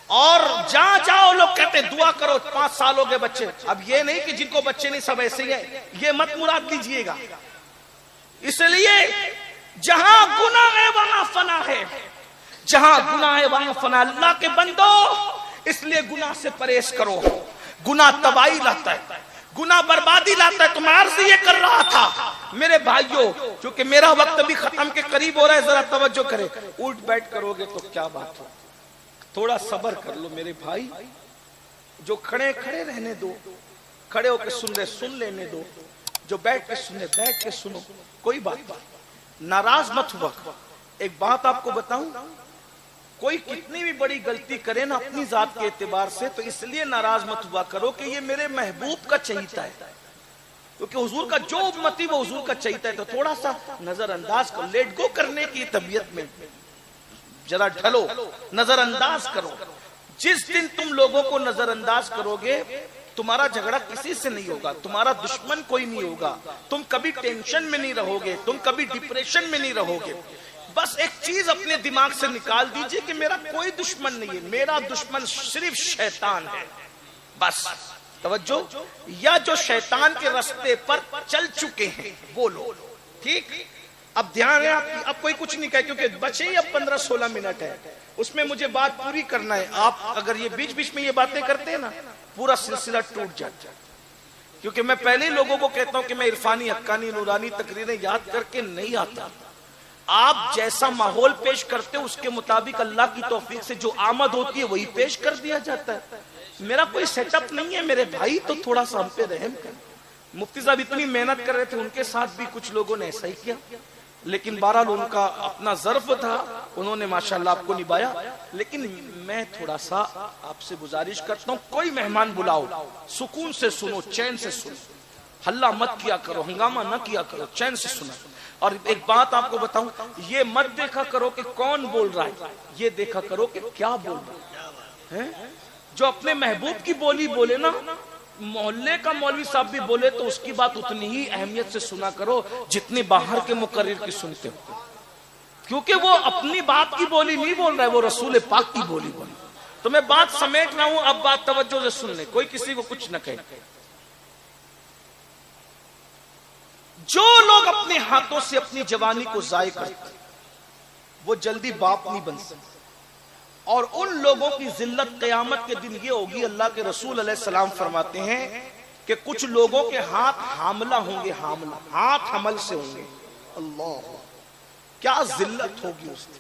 A: اور جہاں جاؤ لوگ کہتے ہیں دعا کرو 5 سال ہو گئے بچے. اب یہ نہیں کہ جن کو بچے نہیں سب ایسے ہی ہیں, یہ مت مراد لیجئے گا. اس لیے جہاں گناہ ہے وہاں فنا ہے, جہاں گناہ ہے وہاں فنا. اللہ کے بندو اس لیے گناہ سے پرہیز کرو. گناہ تباہی لاتا ہے, گناہ بربادی لاتا ہے. تو میں عرض یہ کر رہا تھا میرے بھائیوں, کیونکہ میرا وقت بھی ختم کے قریب ہو رہا ہے, ذرا توجہ کرے. اٹھ بیٹھ کرو گے تو کیا بات ہو, تھوڑا صبر کر لو میرے بھائی. جو کھڑے کھڑے رہنے دو, کھڑے ہو کے سن رہے سن لینے دو, جو بیٹھ کے سنے بیٹھ کے سنو, کوئی بات نہیں. ناراض مت ہوا. ایک بات آپ کو بتاؤں, کوئی کتنی بھی بڑی غلطی کرے نا اپنی ذات کے اعتبار سے تو اس لیے ناراض مت ہوا کرو کہ یہ میرے محبوب کا چہیتا ہے, کیونکہ حضور کا جو امتی وہ حضور کا چہیتا ہے. تو تھوڑا سا نظر انداز کرو, لیٹ گو کرنے کی طبیعت میں ذرا ڈھلو, نظر انداز کرو. جس دن تم لوگوں کو نظر انداز کرو گے تمہارا جھگڑا کسی سے نہیں ہوگا, تمہارا دشمن کوئی نہیں ہوگا, تم کبھی ٹینشن میں نہیں رہو گے, تم کبھی ڈپریشن میں نہیں رہو گے. بس ایک چیز اپنے دماغ سے نکال دیجئے کہ میرا کوئی دشمن نہیں ہے, میرا دشمن صرف شیطان ہے. بس توجہ, یا جو شیطان کے راستے پر چل چکے ہیں وہ لوگ. ٹھیک, اب دھیان ہے آپ کی, اب کوئی کچھ نہیں کہے کیونکہ بچے ہی اب 15-16 منٹ ہے, اس میں مجھے بات پوری کرنا ہے. آپ اگر یہ بیچ بیچ میں یہ باتیں کرتے ہیں نا پورا سلسلہ ٹوٹ جاتا ہے. کیونکہ میں پہلے ہی لوگوں کو کہتا ہوں کہ میں عرفانی حقانی نورانی تقریریں یاد کر کے نہیں آتا. آپ جیسا ماحول پیش کرتے ہو اس کے مطابق اللہ کی توفیق سے جو آمد ہوتی ہے وہی پیش کر دیا جاتا ہے. میرا کوئی سیٹ اپ نہیں ہے میرے بھائی, تو تھوڑا سا ہم پہ رحم کریں. مفتی صاحب اتنی محنت کر رہے تھے, ان کے ساتھ بھی کچھ لوگوں نے ایسا ہی کیا, لیکن بہرحال ان کا اپنا ظرف تھا, انہوں نے ماشاءاللہ آپ کو نبھایا. لیکن میں تھوڑا سا آپ سے گزارش کرتا ہوں, کوئی مہمان بلاؤ سکون سے سنو, چین سے سنو, ہلہ مت کیا کرو, ہنگامہ نہ کیا کرو, چین سے سنو. اور ایک بات آپ کو بتاؤں, یہ مت دیکھا کرو کہ کون بول رہا ہے, یہ دیکھا کرو کہ کیا بول رہا ہے. جو اپنے محبوب کی بولی بولے نا, محلے کا مولوی صاحب بھی بولے تو اس کی بات اتنی ہی اہمیت سے سنا کرو جتنی باہر کے مقرر کی سنتے ہو, کیونکہ وہ اپنی بات کی بولی نہیں بول رہا ہے, وہ رسول پاک کی بولی بول. تو میں بات سمیٹ رہا ہوں, اب بات توجہ سے سن لیں, کوئی کسی کو کچھ نہ کہے. جو لوگ اپنے ہاتھوں سے اپنی جوانی کو ضائع کرتے وہ جلدی باپ نہیں بن سکتے, اور ان لوگوں کی ذلت قیامت کے دن یہ ہوگی. اللہ کے رسول علیہ السلام فرماتے ہیں کہ کچھ لوگوں کے ہاتھ حاملہ ہوں گے, حاملہ, ہاتھ حمل سے ہوں گے. اللہ, کیا ذلت ہوگی اس دن.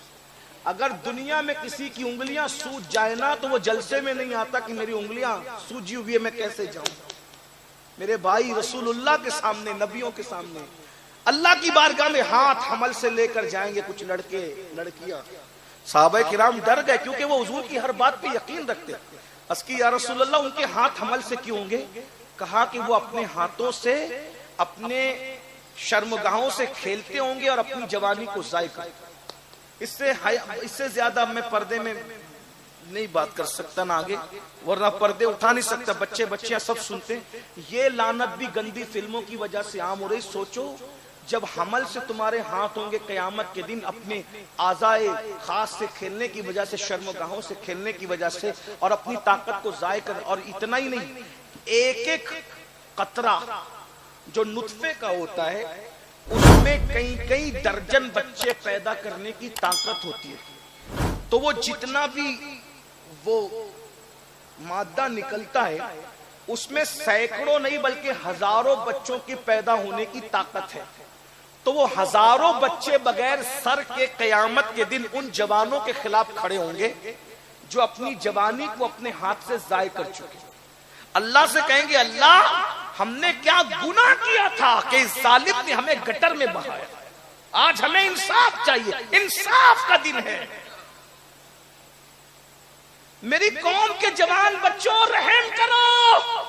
A: اگر دنیا میں کسی کی انگلیاں سوج جائے نا تو وہ جلسے میں نہیں آتا کہ میری انگلیاں سوجی ہوئی ہے میں کیسے جاؤں. میرے بھائی رسول اللہ کے سامنے, نبیوں کے سامنے, اللہ کی بارگاہ میں ہاتھ حمل سے لے کر جائیں گے کچھ لڑکے لڑکیاں. صحابہ کرام ڈر گئے کیونکہ وہ حضور کی ہر بات پہ یقین رکھتے. اس کی یا رسول اللہ ان کے ہاتھ حمل سے کیوں ہوں گے؟ کہا کہ وہ اپنے ہاتھوں سے اپنے شرمگاہوں سے کھیلتے ہوں گے اور اپنی جوانی کو ضائع کرتے. اس سے زیادہ میں پردے میں نہیں بات کر سکتا نہ آگے, ورنہ پردے اٹھا نہیں سکتا, بچے بچیاں سب سنتے. یہ لعنت بھی گندی فلموں کی وجہ سے عام ہو رہی. سوچو جب حمل سے تمہارے ہاتھ ہوں گے قیامت کے دن اپنے اعضائے خاص سے کھیلنے کی وجہ سے، شرم و گاہوں سے کھیلنے کی وجہ سے، اور اپنی طاقت کو ضائع کر، اور اتنا ہی نہیں، ایک ایک قطرہ جو نطفے کا ہوتا ہے اس میں کئی درجن بچے پیدا کرنے کی طاقت ہوتی ہے، تو وہ جتنا بھی وہ مادہ نکلتا ہے اس میں سینکڑوں نہیں بلکہ ہزاروں بچوں کی پیدا ہونے کی طاقت ہے، تو وہ ہزاروں بچے بغیر سر کے قیامت کے دن ان جوانوں کے خلاف کھڑے ہوں گے جو اپنی جوانی کو اپنے ہاتھ سے ضائع کر چکے، اللہ سے کہیں گے اللہ ہم نے کیا گناہ کیا تھا کہ اس ظالم نے ہمیں گٹر میں بہایا، آج ہمیں انصاف چاہیے، انصاف کا دن ہے، میری قوم کے جوان بچوں رحم کرو،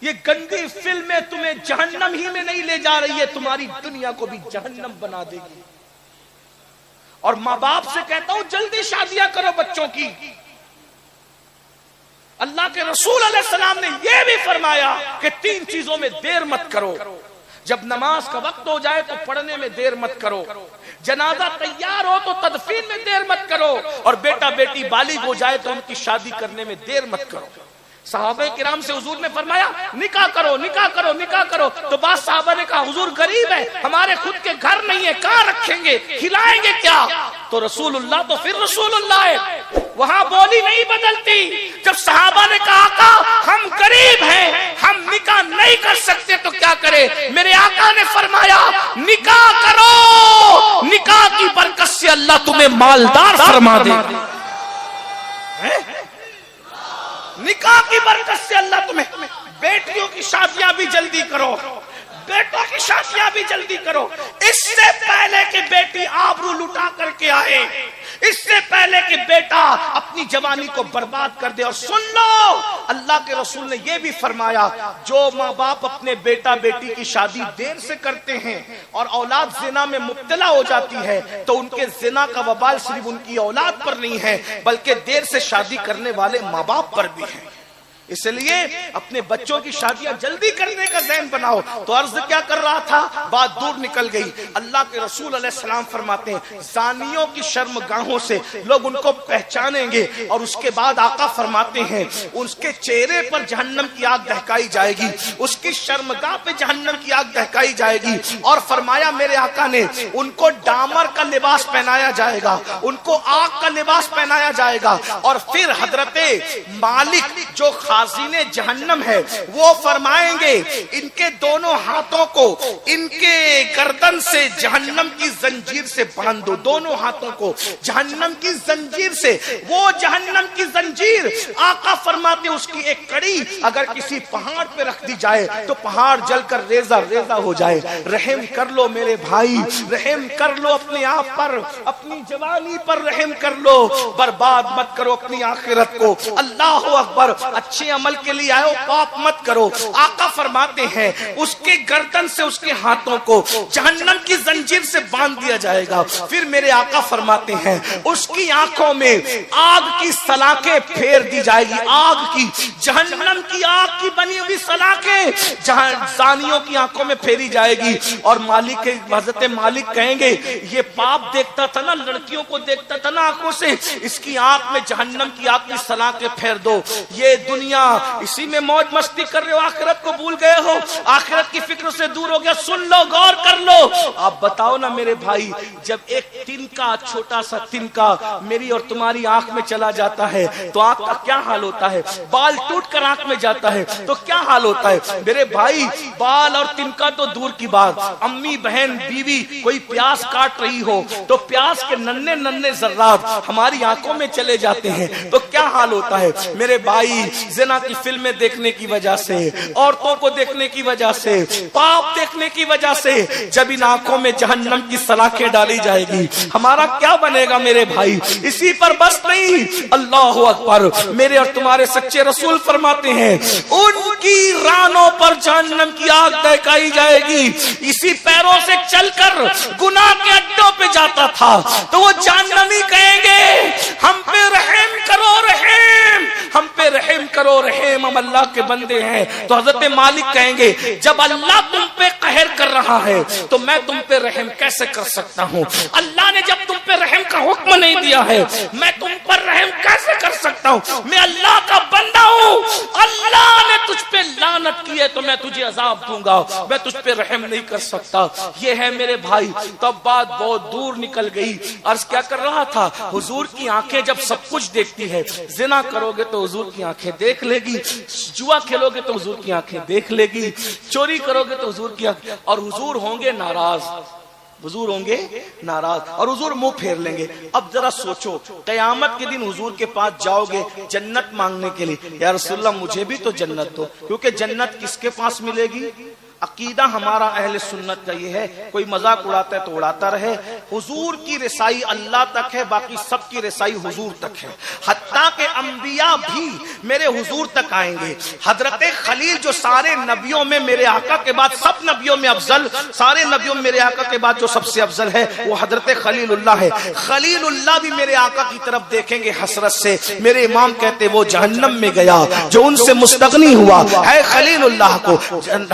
A: یہ گندی فلمیں تمہیں جہنم ہی میں نہیں لے جا رہی ہے، تمہاری دنیا کو بھی جہنم بنا دے گی۔ اور ماں باپ سے کہتا ہوں جلدی شادیاں کرو بچوں کی، اللہ کے رسول علیہ السلام نے یہ بھی فرمایا کہ 3 چیزوں میں دیر مت کرو، جب نماز کا وقت ہو جائے تو پڑھنے میں دیر مت کرو، جنازہ تیار ہو تو تدفین میں دیر مت کرو، اور بیٹا بیٹی بالغ ہو جائے تو ان کی شادی کرنے میں دیر مت کرو۔ صحابہ کرام سے حضور نے فرمایا نکاح کرو نکاح کرو نکاح کرو، تو بعض صحابہ نے کہا حضور غریب ہے، ہمارے خود کے گھر نہیں ہے، کہاں رکھیں گے، کھلائیں گے کیا؟ تو رسول اللہ تو پھر رسول اللہ ہے، وہاں بولی نہیں بدلتی۔ جب صحابہ نے کہا آقا ہم غریب ہیں، ہم نکاح نہیں کر سکتے تو کیا کرے، میرے آقا نے فرمایا نکاح کرو، نکاح کی برکت سے اللہ تمہیں مالدار فرما دے، نکاح کی برکت سے اللہ تمہیں، بیٹیوں کی شادیاں بھی جلدی کرو، بیٹوں کی شادیاں بھی جلدی کرو، اس سے پہلے کہ بیٹی آبرو لٹا کر کے آئے، اس سے پہلے کہ بیٹا اپنی جوانی کو برباد کر دے۔ اور سن لو اللہ کے رسول نے یہ بھی فرمایا جو ماں باپ اپنے بیٹا بیٹی کی شادی دیر سے کرتے ہیں اور اولاد زنا میں مبتلا ہو جاتی ہے تو ان کے زنا کا وبال صرف ان کی اولاد پر نہیں ہے بلکہ دیر سے شادی کرنے والے ماں باپ پر بھی ہے، اس لیے اپنے بچوں کی شادیاں جلدی کرنے کا ذہن بناؤ۔ تو عرض کیا کر رہا تھا، بات دور نکل گئی۔ اللہ کے رسول علیہ السلام فرماتے ہیں زانیوں کی شرم گاہوں سے لوگ ان کو پہچانیں گے، اور اس کے بعد آقا فرماتے ہیں اس کے چہرے پر جہنم کی آگ دہکائی جائے گی، اس کی شرمگاہ پہ جہنم کی آگ دہکائی جائے گی، اور فرمایا میرے آقا نے ان کو ڈامر کا لباس پہنایا جائے گا، ان کو آگ کا لباس پہنایا جائے گا، اور پھر حضرت مالک جو خازن جہنم ہے وہ فرمائیں گے ان کے دونوں ہاتھوں کو ان کے گردن سے جہنم کی زنجیر سے باندھ دو، دونوں ہاتھوں کو جہنم کی زنجیر سے۔ وہ جہنم کی زنجیر آقا فرماتے اس کی ایک کڑی اگر کسی پہاڑ پہ رکھ دی جائے تو پہاڑ جل کر ریزہ ریزہ ہو جائے۔ رحم کر لو میرے بھائی، رحم کر لو اپنے آپ پر، اپنی جوانی پر رحم کر لو، برباد مت کرو اپنی آخرت کو۔ اللہ اکبر، اچھے عمل کے لیے آئے ہو پاپ مت کرو۔ آقا فرماتے ہیں اس کے گردن سے اس کے ہاتھوں کو جہنم کی زنجیر سے باندھ دیا جائے گا، پھر میرے آقا فرماتے ہیں اس کی آنکھوں میں آگ کی سلاخیں پھیر دی جائے گی، آگ کی، جہنم کی آگ کی بنی ہوئی سلاخیں جہاں زانیوں کی آنکھوں میں پھیری جائے گی، اور مالک حضرت مالک کہیں گے یہ پاپ دیکھتا تھا نا، لڑکیوں کو دیکھتا تھا نا آنکھوں سے، اس کی آنکھ میں جہنم کی آگ کی سلاخیں پھیر دو۔ یہ دنیا اسی میں موج مستی کر رہے ہو، آخرت کو بھول گئے ہو، آخرت کی فکر سے دور ہو گیا، سن لو غور کر لو۔ آپ بتاؤ نا میرے بھائی، جب ایک تنکا، چھوٹا سا تنکا میری اور تمہاری آنکھ میں چلا جاتا ہے تو آنکھ کا کیا حال ہوتا ہے، بال ٹوٹ کر آنکھ میں جاتا ہے تو کیا حال ہوتا ہے میرے بھائی۔ بال اور تنکا تو دور کی بات، امی بہن بیوی کوئی پیاس کاٹ رہی ہو تو پیاس کے ننھے ننھے ذرات ہماری آنکھوں میں چلے جاتے ہیں تو کیا حال ہوتا ہے میرے بھائی۔ زنا کی فلمیں دیکھنے کی وجہ سے، عورتوں کو دیکھنے کی وجہ سے، پاپ دیکھنے کی وجہ سے جب ان آنکھوں میں جہنم کی سلاخیں ڈالی جائے گی ہمارا کیا بنے گا میرے بھائی۔ اسی پر بس نہیں، اللہ اکبر، میرے اور تمہارے سچے رسول فرماتے ہیں ان کی رانوں پر جہنم کی آگ دہکائی جائے گی۔ اسی پیروں سے چل کر گناہ کے اڈوں پہ جاتا تھا تو وہ جہنمی کہیں گے ہم پہ رحم کرو، رحم ہم پہ پہ رحم کرو، رحیم ہم اللہ کے بندے ہیں. تو حضرت مالک کہیں گے جب اللہ تم پہ قہر کر رہا ہے تو میں تم پہ رحم کیسے کر سکتا ہوں؟ اللہ نے جب تم پہ رحم کا حکم نہیں دیا ہے میں تم پر رحم کیسے کر سکتا ہوں؟ میں اللہ کا بندہ ہوں. اللہ نے تجھ پہ لعنت کی ہے تو میں تجھے عذاب دوں گا، میں تجھ پہ رحم نہیں کر سکتا. یہ ہے میرے بھائی. تب بات بہت دور نکل گئی. عرض کیا کر رہا تھا؟ حضور کی آنکھیں جب سب کچھ دیکھتی ہے، زنا کرو گے تو حضور کی آنکھیں دیکھ لے گی، جوا کھیلو گے تو حضور کی آنکھیں دیکھ لے گی، چوری کرو گے تو حضور کی آنکھیں، اور حضور ہوں گے ناراض، حضور ہوں گے ناراض اور حضور منہ پھیر لیں گے. اب ذرا سوچو قیامت کے دن حضور کے پاس جاؤ گے جنت مانگنے کے لیے، یا رسول اللہ مجھے بھی تو جنت دو. کیونکہ جنت کس کے پاس ملے گی؟ عقیدہ ہمارا اہل سنت کا یہ ہے. کوئی مذاق اڑاتا ہے تو اڑاتا رہے. حضور کی رسائی اللہ تک ہے، باقی سب کی رسائی حضور تک ہے. حتیٰ کہ انبیاء بھی میرے حضور تک آئیں گے. حضرت خلیل جو سارے نبیوں میں میرے آقا کے بعد سب نبیوں میں افضل، سارے نبیوں میں میرے آقا کے بعد جو سب سے افضل ہے وہ حضرت خلیل اللہ ہے. خلیل اللہ بھی میرے آقا کی طرف دیکھیں گے حسرت سے. میرے امام کہتے وہ جہنم میں گیا جو ان سے مستغنی ہوا ہے خلیل اللہ کو.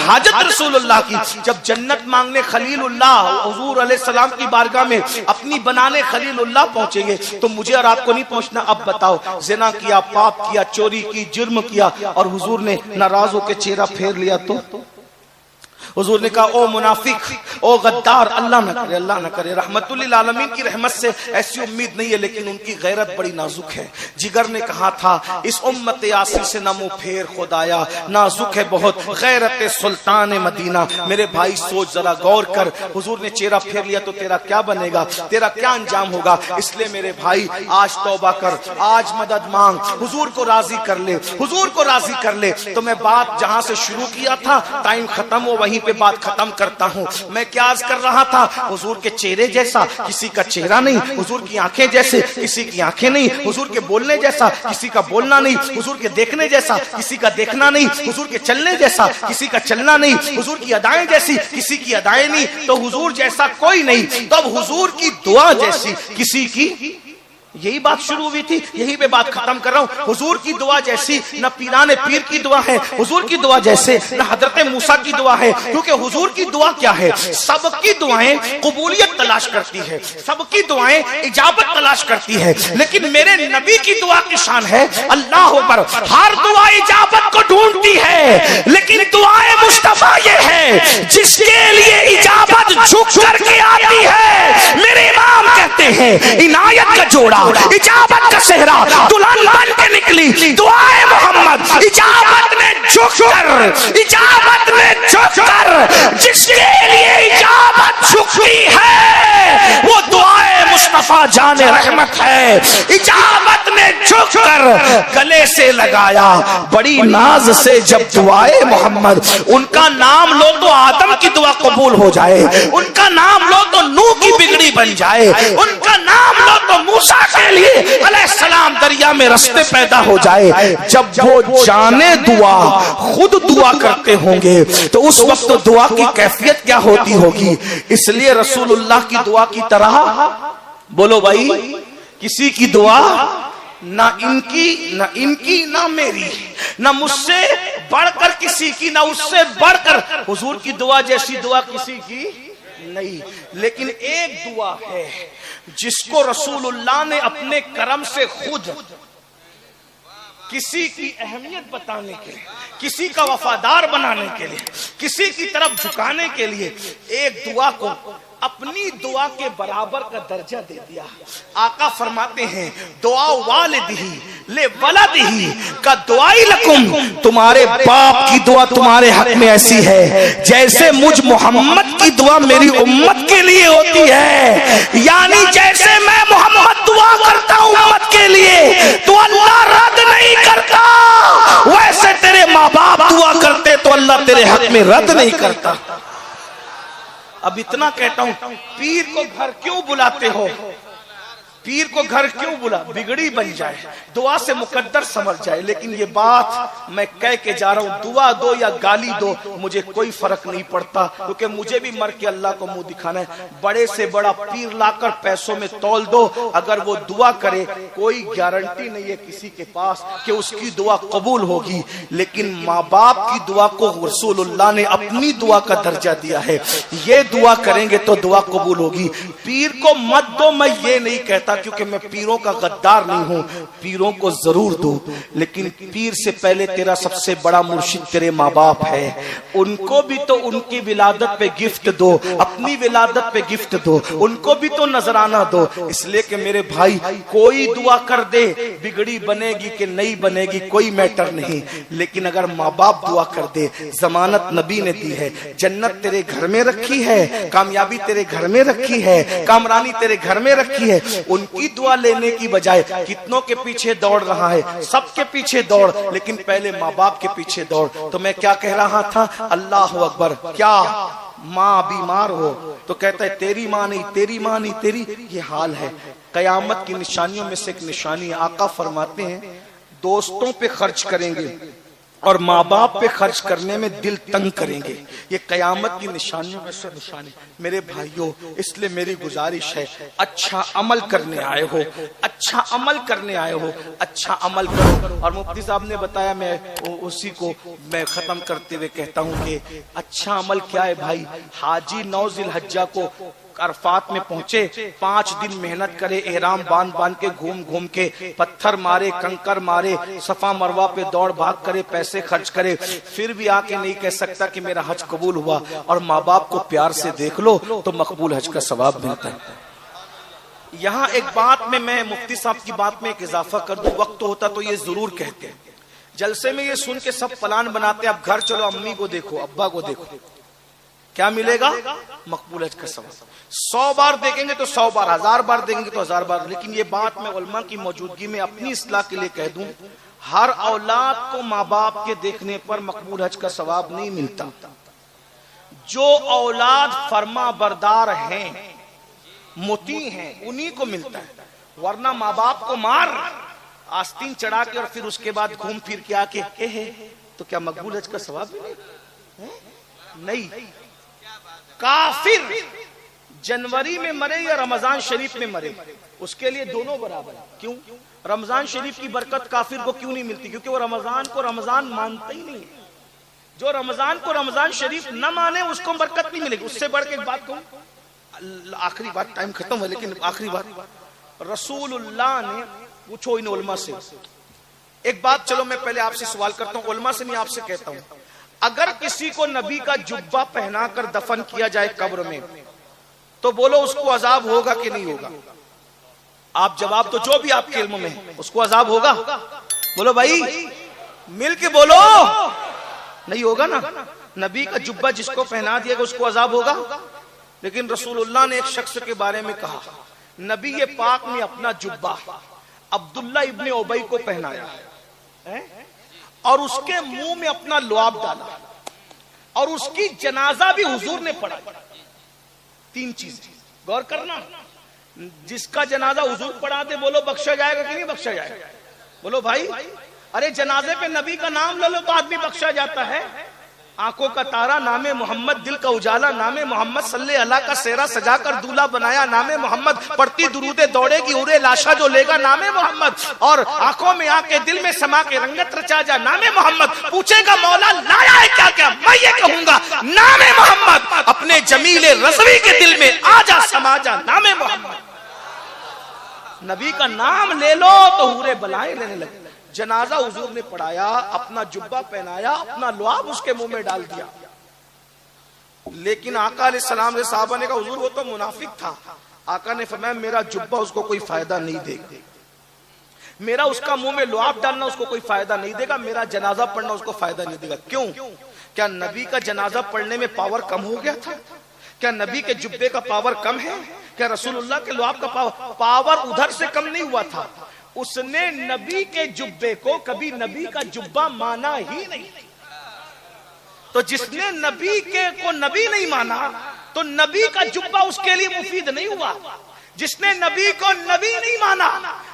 A: حاجت رسول اللہ کی جب جنت مانگنے خلیل اللہ حضور علیہ السلام کی بارگاہ میں اپنی بنانے خلیل اللہ پہنچیں گے تو مجھے اور آپ کو نہیں پہنچنا. اب بتاؤ زنا کیا، پاپ کیا، چوری کی، جرم کیا اور حضور نے ناراض ہو کے چہرہ پھیر لیا تو حضور نے کہا او منافق، او غدار، اللہ نہ کرے، اللہ نہ کرے. رحمت للعالمین کی رحمت سے ایسی امید نہیں ہے، لیکن ان کی غیرت بڑی نازک ہے. جگر نے کہا تھا اس امت یاسی سے نہ منہ پھیر خدایا، نازک ہے بہت غیرت سلطان مدینہ. میرے بھائی سوچ ذرا غور کر، حضور نے چہرہ پھیر لیا تو تیرا کیا بنے گا، تیرا کیا انجام ہوگا؟ اس لیے میرے بھائی آج توبہ کر، آج مدد مانگ، حضور کو راضی کر لے، حضور کو راضی کر لے. تو میں بات جہاں سے شروع کیا تھا ٹائم ختم ہو وہیں پہ بات ختم کرتا ہوں. میں کیا عرض کر رہا تھا؟ حضور کے چہرے جیسا کسی کا چہرہ نہیں، حضور کی آنکھیں جیسے کسی کی آنکھیں نہیں، حضور کے بولنے جیسا کسی کا بولنا نہیں، حضور کے دیکھنے جیسا کسی کا دیکھنا نہیں، حضور کے چلنے جیسا کسی کا چلنا نہیں، حضور کی ادائیں جیسی کسی کی ادائیں نہیں. تو حضور جیسا کوئی نہیں، تب حضور کی دعا جیسی کسی کی، یہی بات شروع ہوئی تھی، یہی پہ بات ختم کر رہا ہوں. حضور کی دعا جیسی نہ پیران پیر کی دعا ہے، حضور کی دعا جیسے نہ حضرت موسیٰ کی دعا ہے. کیونکہ حضور کی دعا کیا ہے؟ سب کی دعائیں قبولیت تلاش کرتی ہے، سب کی دعائیں اجابت تلاش کرتی ہے، لیکن میرے نبی کی دعا کی شان ہے اللہ اکبر، ہر دعا اجابت کو ڈھونڈتی ہے، لیکن دعائے مصطفیٰ یہ ہے جس کے لیے اجابت جھک کر کے آتی ہے. میرے امام کہتے ہیں عنایت کا جوڑا، اجابت کا صحرا، دلہن بن کے نکلی دعائے محمد. اجابت نے جھک کر، اجابت نے جھک کر، جس کے لیے اجابت جھکتی ہے وہ دعائے مصطفیٰ جان رحمت ہے. اجابت نے جھک کر گلے سے لگایا بڑی ناز سے جب دعائے محمد. ان کا نام لو تو آدم کی دعا قبول ہو جائے، ان کا نام لو تو نوح کی بگڑی بن جائے، ان کا نام لو تو موسیٰ کے لیے علیہ السلام دریا میں رستے پیدا ہو جائے. جب وہ جانے دعا خود دعا کرتے ہوں گے تو اس وقت دعا کی کیفیت کیا ہوتی ہوگی. اس لیے رسول اللہ کی دعا کی طرح بولو بھائی کسی کی دعا نہ ان کی نہ میری، نہ مجھ سے بڑھ کر کسی کی، نہ اس سے بڑھ کر حضور کی دعا جیسی دعا کسی کی نہیں. لیکن ایک دعا ہے جس کو رسول اللہ نے اپنے کرم سے خود کسی کی اہمیت بتانے کے لیے، کسی کا وفادار بنانے کے لیے، کسی کی طرف جھکانے کے لیے ایک دعا کو اپنی دعا کے برابر کا درجہ دے دیا. آقا فرماتے ہیں دعا والدہ لے ولدہ کا دعائی لکم، تمہارے باپ کی دعا تمہارے حق میں ایسی ہے جیسے مجھ محمد کی دعا میری امت کے لیے ہوتی ہے. یعنی جیسے میں محمد دعا کرتا ہوں امت کے لیے تو اللہ رد نہیں کرتا، ویسے تیرے ماں باپ دعا کرتے تو اللہ تیرے حق میں رد نہیں کرتا. اب اتنا کہتا ہوں پیر کو گھر کیوں بلاتے ہو؟ پیر کو گھر کیوں بلا؟ بگڑی بن جائے، دعا سے مقدر سنور جائے. لیکن یہ بات میں کہہ کے جا رہا ہوں، دعا دو یا گالی دو مجھے کوئی فرق نہیں پڑتا، کیونکہ مجھے بھی مر کے اللہ کو منہ دکھانا ہے. بڑے سے بڑا پیر لا کر پیسوں میں تول دو، اگر وہ دعا کرے کوئی گارنٹی نہیں ہے کسی کے پاس کہ اس کی دعا قبول ہوگی. لیکن ماں باپ کی دعا کو رسول اللہ نے اپنی دعا کا درجہ دیا ہے. یہ دعا کریں گے تو دعا قبول ہوگی. پیر کو مت دو میں یہ نہیں کہتا، کیونکہ میں پیروں کا غدار نہیں ہوں. پیروں کو ضرور دو، لیکن پیر سے پہلے تیرا سب سے بڑا مرشد تیرے ماں باپ ہے. ان کو بھی تو ان کی ولادت پہ گفٹ دو، اپنی ولادت پہ گفٹ دو، ان کو بھی تو نذرانہ دو. اس لیے کہ میرے بھائی کوئی دعا کر دے، بگڑی بنے گی کہ نہیں بنے گی کوئی میٹر نہیں. لیکن اگر ماں باپ دعا کر دے، ضمانت نبی نے دی ہے، جنت تیرے گھر میں رکھی ہے، کامیابی تیرے گھر میں رکھی ہے، کامرانی تیرے گھر میں رکھی ہے. ان کی دعا لینے کی بجائے کتنوں کے پیچھے دوڑ رہا ہے، سب کے پیچھے دوڑ، لیکن پہلے ماں باپ کے پیچھے دوڑ. تو میں کیا کہہ رہا تھا؟ اللہ اکبر. کیا ماں بیمار ہو تو کہتا ہے تیری ماں نہیں، تیری ماں نہیں، تیری. یہ حال ہے. قیامت کی نشانیوں میں سے ایک نشانی آقا فرماتے ہیں دوستوں پہ خرچ کریں گے اور ماں باپ پہ خرچ کرنے میں دل تنگ کریں گے. یہ قیامت کی نشانیوں میں سے نشانی. میرے بھائیوں، اس لیے میری گزارش ہے، اچھا عمل کرنے آئے ہو، اچھا عمل کرنے آئے ہو، اچھا عمل کرو. اور مفتی صاحب نے بتایا، میں اسی کو میں ختم کرتے ہوئے کہتا ہوں کہ اچھا عمل کیا ہے بھائی؟ حاجی 9 ذی الحجہ کو عرفات میں پہنچے، 5 دن محنت کرے، احرام باندھ کے گھوم گھوم کے پتھر مارے، کنکر مارے، صفا مروہ پہ دوڑ بھاگ کرے، پیسے خرچ کرے، پھر بھی آ کے نہیں کہہ سکتا کہ میرا حج قبول ہوا. اور ماں باپ کو پیار سے دیکھ لو تو مقبول حج کا ثواب ملتا ہے. یہاں ایک بات میں مفتی صاحب کی بات میں ایک اضافہ کر دوں. وقت ہوتا تو یہ ضرور کہتے ہیں، جلسے میں یہ سن کے سب پلان بناتے ہیں اب گھر چلو، امی کو دیکھو، ابا کو دیکھو، کیا ملے گا؟ مقبول حج کا ثواب. 100 بار دیکھیں گے تو 100 بار، 1000 بار دیکھیں گے تو 1000 بار. لیکن یہ بات میں علماء کی موجودگی میں اپنی اصلاح کے لیے کہہ دوں، ہر اولاد کو ماں باپ کے دیکھنے پر مقبول حج کا ثواب نہیں ملتا. جو اولاد فرما بردار ہیں، مطیع ہیں، انہی کو ملتا ہے. ورنہ ماں باپ کو مار، آستین چڑھا کے اور پھر اس کے بعد گھوم پھر کے آ کے تو کیا مقبول حج کا ثواب نہیں؟ کافر جنوری میں مرے یا رمضان شریف میں مرے، اس کے لیے دونوں برابر. کیوں؟ رمضان شریف کی برکت کافر کو کیوں نہیں ملتی؟ کیونکہ وہ رمضان کو رمضان مانتا ہی نہیں ہے. جو رمضان کو رمضان شریف نہ مانے اس کو برکت نہیں ملے گی. اس سے بڑھ کے ایک بات کہوں، آخری بات، ٹائم ختم ہے لیکن آخری بات، رسول اللہ نے پوچھو ان علماء سے ایک بات. چلو میں پہلے آپ سے سوال کرتا ہوں، علماء سے نہیں آپ سے کہتا ہوں، اگر کسی کو نبی کا جبہ پہنا کر دفن کیا جائے قبر میں تو بولو اس کو عذاب ہوگا کہ نہیں ہوگا؟ آپ جواب تو جو بھی آپ کے علم میں ہے، اس کو عذاب ہوگا؟ بولو بھائی، مل کے بولو. نہیں ہوگا نا. نبی کا جبہ جس کو پہنا دیا گا اس کو عذاب ہوگا. لیکن رسول اللہ نے ایک شخص کے بارے میں کہا، نبی پاک نے اپنا جبہ عبداللہ ابن ابی کو پہنایا اور اس کے منہ میں اپنا لعاب ڈالا اور اس کی جنازہ بھی حضور نے پڑھا. 3 چیزیں غور کرنا. جس کا جنازہ حضور پڑھا دے بولو بخشا جائے گا کہ نہیں بخشا جائے گا؟ بولو بھائی. ارے جنازے پہ نبی کا نام لے لو تو آدمی بخشا جاتا ہے. آنکھوں کا تارا نام محمد، دل کا اجالا نام محمد، صلی اللہ کا سہرا سجا کر دولہا بنایا نام محمد، پڑھتی درودے دوڑے گی اورے لاشا جو لے گا نام محمد، اور آنکھوں میں آ کے دل میں سما کے رنگت رچا جا نام محمد. پوچھے گا مولا لایا ہے کیا کیا؟ میں یہ کہوں گا نام محمد. اپنے جمیل رضوی کے دل میں آ جا سما جا نام محمد. نبی کا نام لے لو تو حورے بلائیں لینے لگے. جنازہ حضور نے پڑھایا، اپنا جبہ پہنایا، اپنا لعاب اس کے منہ میں ڈال دیا. لیکن آقا علیہ السلام نے صحابہ نے کہا حضور وہ تو منافق تھا. آقا نے فرمایا میرا جبہ اس کو کوئی فائدہ نہیں دے گا، میرا اس کا منہ میں لعاب ڈالنا اس کو کوئی فائدہ نہیں دے گا، میرا جنازہ پڑھنا اس کو فائدہ نہیں دے گا. کیوں؟ کیا نبی کا جنازہ پڑھنے میں پاور کم ہو گیا تھا؟ کیا نبی کے جبے کا پاور کم ہے؟ کیا رسول اللہ کے لعاب کا پاور ادھر سے کم نہیں ہوا تھا؟ اس نے نبی کے جبے کو کبھی نبی کا جبہ مانا ہی نہیں. تو جس نے نبی کے کو نبی نہیں مانا تو نبی کا جبہ اس کے لیے مفید نہیں ہوا. جس نے نبی کو نبی نہیں مانا،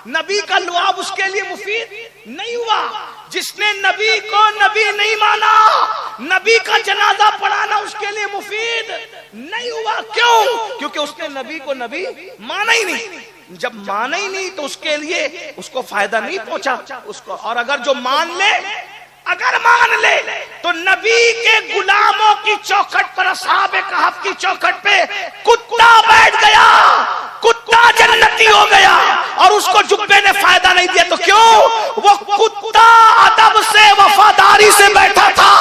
A: نبی کا لعاب اس کے لیے مفید نہیں ہوا۔ جس نے نبی کو نبی نہیں مانا، نبی کا جنازہ پڑھانا اس کے لیے مفید نہیں ہوا۔ کیوں؟ کیونکہ اس نے نبی کو نبی مانا ہی نہیں۔ جب مانا ہی نہیں تو اس کے لیے اس کو فائدہ نہیں پہنچا اس کو۔ اور اگر جو مان لے تو نبی کے غلاموں کی چوکھٹ پر، اصحاب کہف کی چوکھٹ پہ کتا بیٹھ گیا، کتا جنتی ہو گیا، اور اس کو جبے نے فائدہ نہیں دیا۔ تو کیوں؟ وہ کتا ادب سے وفاداری سے بیٹھا تھا،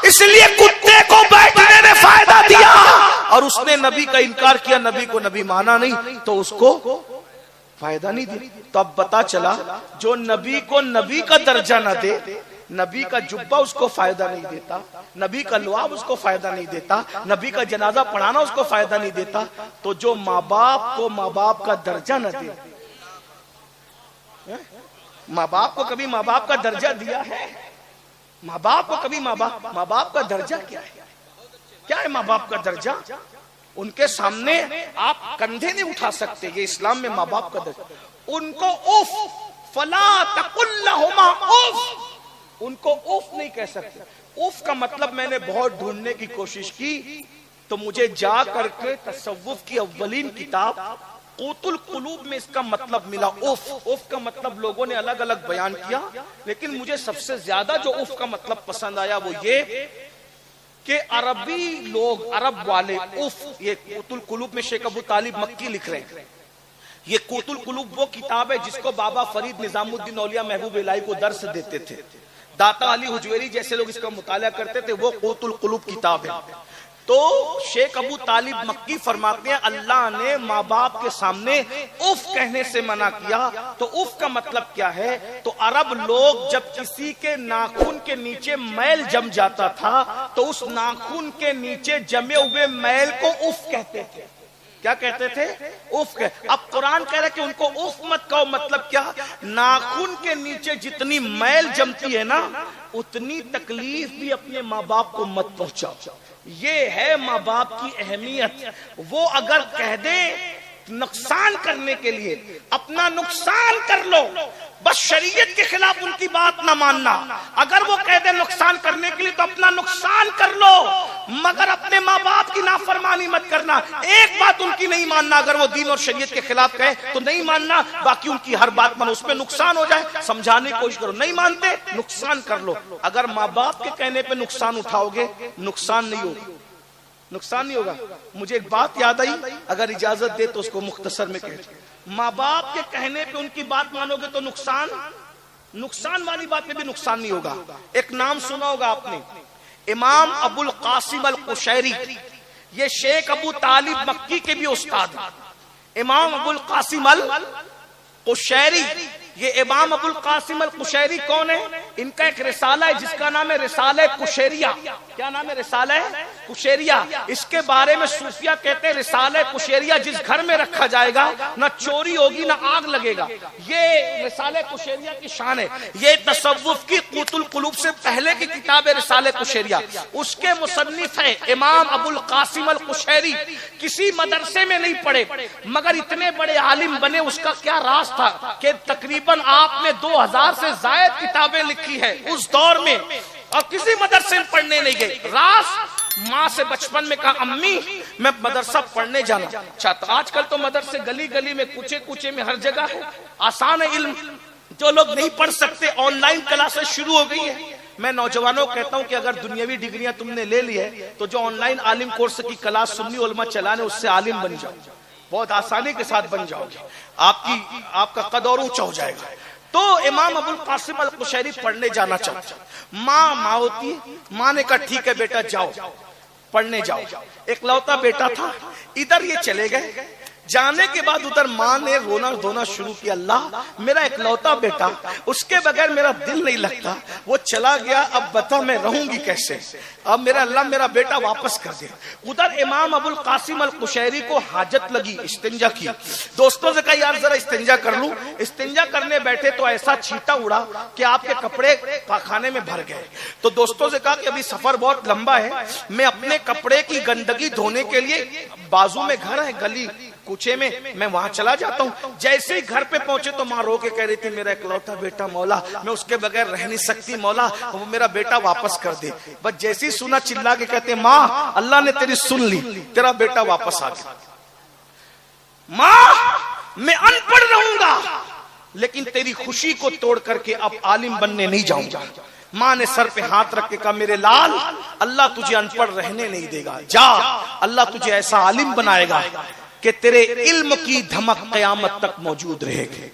A: اس لیے کتے کو بیٹھنے نے فائدہ دیا، اور اس نے نبی کا انکار کیا، نبی کو نبی مانا نہیں تو اس کو فائدہ نہیں دیا۔ تو اب پتا چلا جو نبی کو نبی کا درجہ نہ دے، نبی کا جبہ اس کو فائدہ نہیں دیتا، نبی کا لعاب اس کو فائدہ نہیں دیتا، نبی کا جنازہ پڑھانا اس کو فائدہ نہیں دیتا، تو جو ماں باپ کو ماں باپ کا درجہ نہ دے، ماں باپ کو کبھی ماں باپ کا درجہ دیا ہے؟ ماں باپ کو کبھی ماں باپ کا درجہ کیا ہے؟ کیا ہے ماں باپ کا درجہ؟ ان کے سامنے آپ کندھے نہیں اٹھا سکتے، یہ اسلام میں ماں باپ کا درجہ۔ ان کو اف فلا تقل لہما اف، ان کو اوف نہیں کہہ سکتے۔ اوف کا مطلب میں نے بہت ڈھونڈنے کی کوشش کی تو مجھے جا کر کے تصوف کی اولین کتاب قوت القلوب میں اس کا مطلب ملا۔ اوف، اوف کا مطلب لوگوں نے الگ الگ بیان کیا، لیکن مجھے سب سے زیادہ جو اوف کا مطلب پسند آیا وہ یہ کہ عربی لوگ، عرب والے اوف، یہ قوت القلوب میں شیخ ابو طالب مکی لکھ رہے ہیں۔ یہ قوت القلوب وہ کتاب ہے جس کو بابا فرید نظام الدین اولیاء محبوب الہی کو درس دیتے تھے، داتا علی حجویری جیسے لوگ اس کا مطالعہ کرتے تھے، وہ قوت القلوب کتاب ہے۔ تو شیخ ابو طالب مکی فرماتے ہیں اللہ نے ماں باپ کے سامنے اف کہنے سے منع کیا۔ تو اف کا مطلب کیا ہے؟ تو عرب لوگ جب کسی کے ناخن کے نیچے میل جم جاتا تھا تو اس ناخن کے نیچے جمے ہوئے میل کو اف کہتے تھے۔ کیا کہتے تھے؟ اف کہ اب قرآن کہہ رہا ہے کہ ان کو اف مت کہو، مطلب کیا؟ ناخن کے نیچے جتنی میل جمتی ہے نا اتنی تکلیف بھی اپنے ماں باپ کو مت پہنچاؤ۔ یہ ہے ماں باپ کی اہمیت۔ وہ اگر کہہ دیں نقصان کرنے کے لیے اپنا نقصان کر لو، بس شریعت کے خلاف ان کی بات نہ ماننا۔ اگر وہ کہہ دیں نقصان کرنے کے لیے تو اپنا نقصان کر لو، مگر اپنے ماں باپ کی نافرمانی مت کرنا۔ ایک بات ان کی نہیں ماننا، اگر وہ دین اور شریعت کے خلاف کہے تو نہیں ماننا، باقی ان کی ہر بات مانو، اس میں نقصان ہو جائے سمجھانے کی کوشش کرو، نہیں مانتے نقصان کر لو۔ اگر ماں باپ کے کہنے پہ نقصان اٹھاؤ گے نقصان نہیں ہوگا، نقصان نہیں ہوگا۔ مجھے ایک بات یاد آئی، اگر اجازت دے تو اس کو مختصر میں کہہ، ماں باپ کے کہنے پہ ان کی بات مانو گے تو نقصان والی بات میں بھی نقصان نہیں ہوگا۔ ایک نام سنا ہوگا آپ نے، امام ابو القاسم القشیری، یہ شیخ ابو طالب مکی کے بھی استاد ہیں۔ امام ابو القاسم القشیری، یہ امام ابو القاسم القشیری کون ہے؟ ان کا ایک رسالہ ہے جس کا نام ہے رسالہ کشیریہ۔ کیا نام ہے؟ رسالہ کشیریہ۔ اس کے بارے میں صوفیہ کہتے ہیں رسالہ کشیریہ جس گھر میں رکھا جائے گا نہ چوری ہوگی نہ آگ لگے گا۔ یہ رسالہ کشیریہ کی شان ہے۔ یہ تصوف کی قوت القلوب سے پہلے کی کتاب ہے رسالہ کشیریہ۔ اس کے مصنف ہے امام ابو القاسم القشیری۔ کسی مدرسے میں نہیں پڑھے مگر اتنے بڑے عالم بنے۔ اس کا کیا راز تھا کہ تقریباً آپ نے 2000 سے زائد کتابیں لکھی ہے اس دور میں، اور کسی مدرسے میں پڑھنے نہیں گئے۔ راز ماں سے بچپن میں کہا امی میں مدرسہ پڑھنے جانا چاہتا۔ آج کل تو مدرسے گلی گلی میں کوچے کوچے میں ہر جگہ ہے، آسان ہے علم۔ جو لوگ نہیں پڑھ سکتے آن لائن کلاسز شروع ہو گئی ہیں۔ میں نوجوانوں کو کہتا ہوں کہ اگر دنیاوی ڈگریاں تم نے لے لی ہے تو جو آن لائن عالم کورس کی کلاس سنی علماء چلانے اس سے عالم بن جاؤ، بہت آسانی کے ساتھ بن جاؤ گے، آپ کا قد اور اونچا ہو جائے گا۔ تو امام ابو القاسم القشیری پڑھنے جانا چاہتا، ماں ہوتی ہے، ماں نے کہا ٹھیک ہے بیٹا جاؤ پڑھنے جاؤ۔ ایک لوتا بیٹا تھا، ادھر یہ چلے گئے۔ جانے کے بعد ادھر ماں نے رونا دھونا شروع کیا، اللہ میرا ایک لوتا بیٹا، اس کے بغیر میرا دل نہیں لگتا، وہ چلا گیا، اب بتا میں رہوں گی کیسے، اب میرا اللہ میرا بیٹا واپس کر دے۔ ادھر امام ابو القاسم القشیری کو حاجت لگی، استنجا کی۔ دوستوں سے کہا یار ذرا استنجا کر لوں۔ استنجا کرنے بیٹھے تو ایسا چھینٹا اڑا کہ آپ کے کپڑے پاخانے میں بھر گئے۔ تو دوستوں سے کہا کہ ابھی سفر بہت لمبا ہے، میں اپنے کپڑے کی گندگی دھونے کے لیے، بازو میں گھر ہے، گلی کوچے میں وہاں چلا جاتا ہوں. جیسے ہی گھر پہ پہنچے تو ماں رو کے کہہ رہی تھی میرا اکلوتا بیٹا مولا, میں اس کے بغیر رہ نہیں سکتی مولا, وہ میرا بیٹا واپس کر دے. بس جیسے ہی سنا چلا کے کہتے ماں اللہ نے تیری سن لی, تیرا بیٹا واپس آ گیا. ماں میں ان پڑھ رہوں گا لیکن تیری خوشی کو توڑ کر کے اب عالم بننے نہیں جاؤں گا. ماں نے سر پہ ہاتھ رکھ کے کہا میرے لال اللہ تجھے ان پڑھ رہنے نہیں دے گا, جا اللہ تجھے ایسا عالم بنائے گا کہ تیرے علم کی دھمک قیامت تک موجود رہے گی.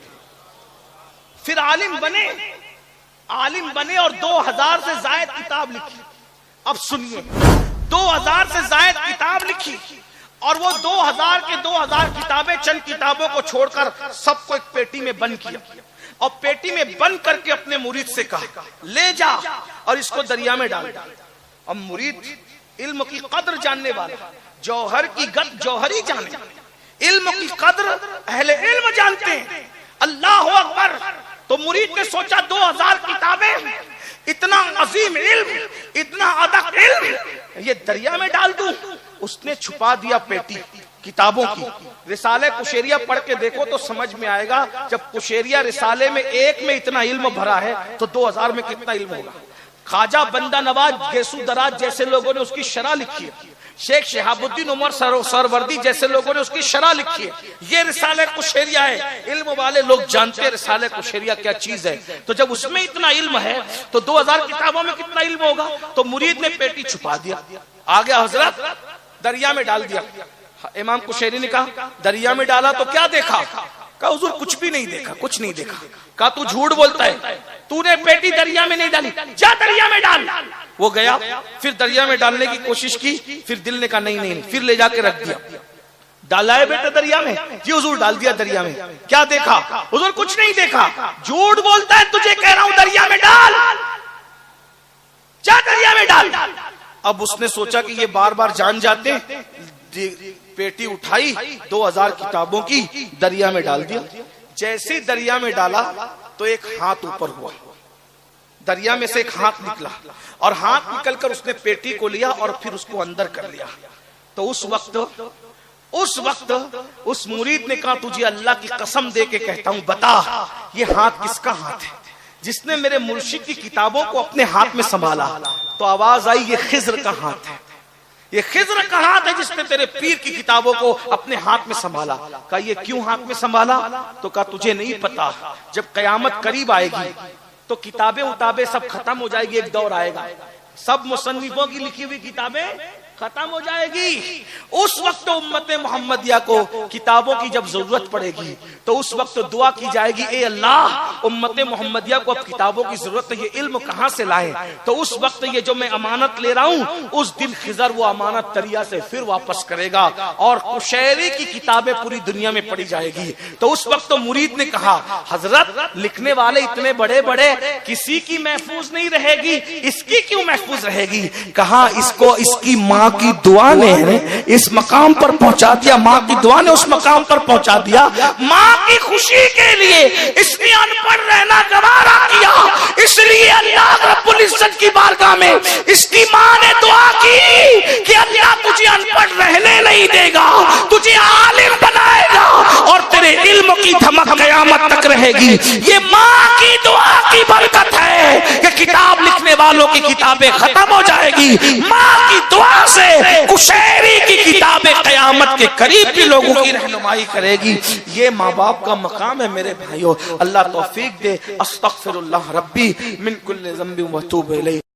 A: پھر عالم بنے اور 2000 سے زائد کتاب لکھی. اب سنیے 2000 سے زائد کتاب لکھی اور وہ 2000 کتابیں چند کتابوں کو چھوڑ کر سب کو ایک پیٹی میں بند کیا اور پیٹی میں بند کر کے اپنے مرید سے کہا لے جا اور اس کو دریا میں ڈال. اب مرید علم کی قدر جاننے والا, جوہر کی قدر جوہری جانے, علم کی قدر اہل علم جانتے ہیں. اللہ اکبر. تو مرید نے سوچا 2000 کتابیں, اتنا عظیم علم, اتنا ادق علم, یہ دریا میں ڈال دوں. اس نے چھپا دیا پیٹی کتابوں کی. رسالے قشیریہ پڑھ کے دیکھو تو سمجھ میں آئے گا, جب قشیریہ رسالے میں ایک میں اتنا علم بھرا ہے تو 2000 میں کتنا علم ہوگا. خواجہ بندہ نواز گیسو دراز جیسے لوگوں نے اس کی شرح لکھی ہے, شیخ شہاب الدین عمر سروردی جیسے لوگوں نے اس کی شرح لکھی ہے. یہ رسالہ قشیریہ ہے, علم والے لوگ جانتے ہیں رسالہ قشیریہ کیا چیز ہے. تو جب اس میں اتنا علم ہے تو 2000 کتابوں میں کتنا علم ہوگا. تو مرید نے پیٹی چھپا دیا, آ گیا حضرت دریا میں ڈال دیا. امام قشیری نے کہا دریا میں ڈالا تو کیا دیکھا؟ کہا حضور کچھ بھی نہیں دیکھا, کچھ نہیں دیکھا. کہا تو جھوٹ بولتا ہے, تو نے پیٹی دریا میں نہیں ڈالی, جا دریا میں ڈال. وہ گیا, پھر دریا میں ڈالنے کی کوشش کی, پھر دل نے کہا نہیں, پھر لے جا کے رکھ دیا. ڈالا ہے بیٹا دریا میں؟ جی حضور ڈال دیا دریا میں. کیا دیکھا؟ حضور کچھ نہیں دیکھا. جھوٹ بولتا ہے, تجھے کہہ رہا ہوں دریا میں ڈال, جا دریا میں ڈال. اب اس نے سوچا کہ یہ بار بار جان جاتے, پیٹی اٹھائی 2000 کتابوں کی دریا میں ڈال دیا. جیسے دریا میں ڈالا تو ایک ہاتھ اوپر ہوا, دریا میں سے ایک ہاتھ نکلا اور ہاتھ نکل کر اس نے پیٹی کو لیا اور پھر اس کو اندر کر لیا. تو اس وقت اس مرید نے کہا تجھے اللہ کی قسم دے کے کہتا ہوں بتا یہ ہاتھ کس کا ہاتھ ہے جس نے میرے مرشد کی کتابوں کو اپنے ہاتھ میں سنبھالا. تو آواز آئی یہ خضر کا ہاتھ ہے, یہ خضر کا ہاتھ ہے جس نے تیرے پیر کی کتابوں کو اپنے ہاتھ میں سنبھالا. کہا یہ کیوں ہاتھ میں سنبھالا؟ تو کہا تجھے نہیں پتا, جب قیامت قریب آئے گی تو کتابیں اتابیں سب ختم ہو جائے گی, ایک دور آئے گا سب مصنفوں کی لکھی ہوئی کتابیں ختم ہو جائے گی. اس وقت امت محمدیہ کو کتابوں کی جب ضرورت پڑے گی تو اس وقت دعا کی جائے گی اے اللہ امت محمدیہ کو اب کتابوں کی ضرورت ہے, یہ علم کہاں سے لائیں. تو اس وقت یہ جو میں امانت لے رہا ہوں اس دن خضر وہ امانت دریا سے پھر واپس کرے گا اور قشیری کی کتابیں پوری دنیا میں پڑھی جائے گی. تو اس وقت مرید نے کہا حضرت لکھنے والے اتنے بڑے بڑے, کسی کی محفوظ نہیں رہے گی, اس کی کیوں محفوظ رہے گی؟ کہا اس کو اس کی ماں کی دعا نے اس مقام پر پہنچا دیا, ماں کی دعا نے اس مقام پر پہنچا دیا. ماں کی خوشی کے لیے اس نے ان پڑھ رہنا گوارا کیا, اس لیے اللہ رب العزت کی بارگاہ میں اس کی ماں نے دعا کی کہ اللہ تجھے ان پڑھ رہنے نہیں دے گا, تجھے عالم بنائے گا اور تیرے علم کی دھمک قیامت تک رہے گی. یہ ماں کی دعا کی برکت ہے کہ کتاب لکھنے والوں کی کتابیں ختم ہو جائے گی. ماں کی دعا سے قشیری کی کتابیں قیامت کے قریب بھی لوگوں کی رہنمائی کرے گی. یہ ماں باپ کا مقام ہے میرے بھائیوں. اللہ توفیق دے. استغفر اللہ ربی من کل ذنب و اتوب الیہ.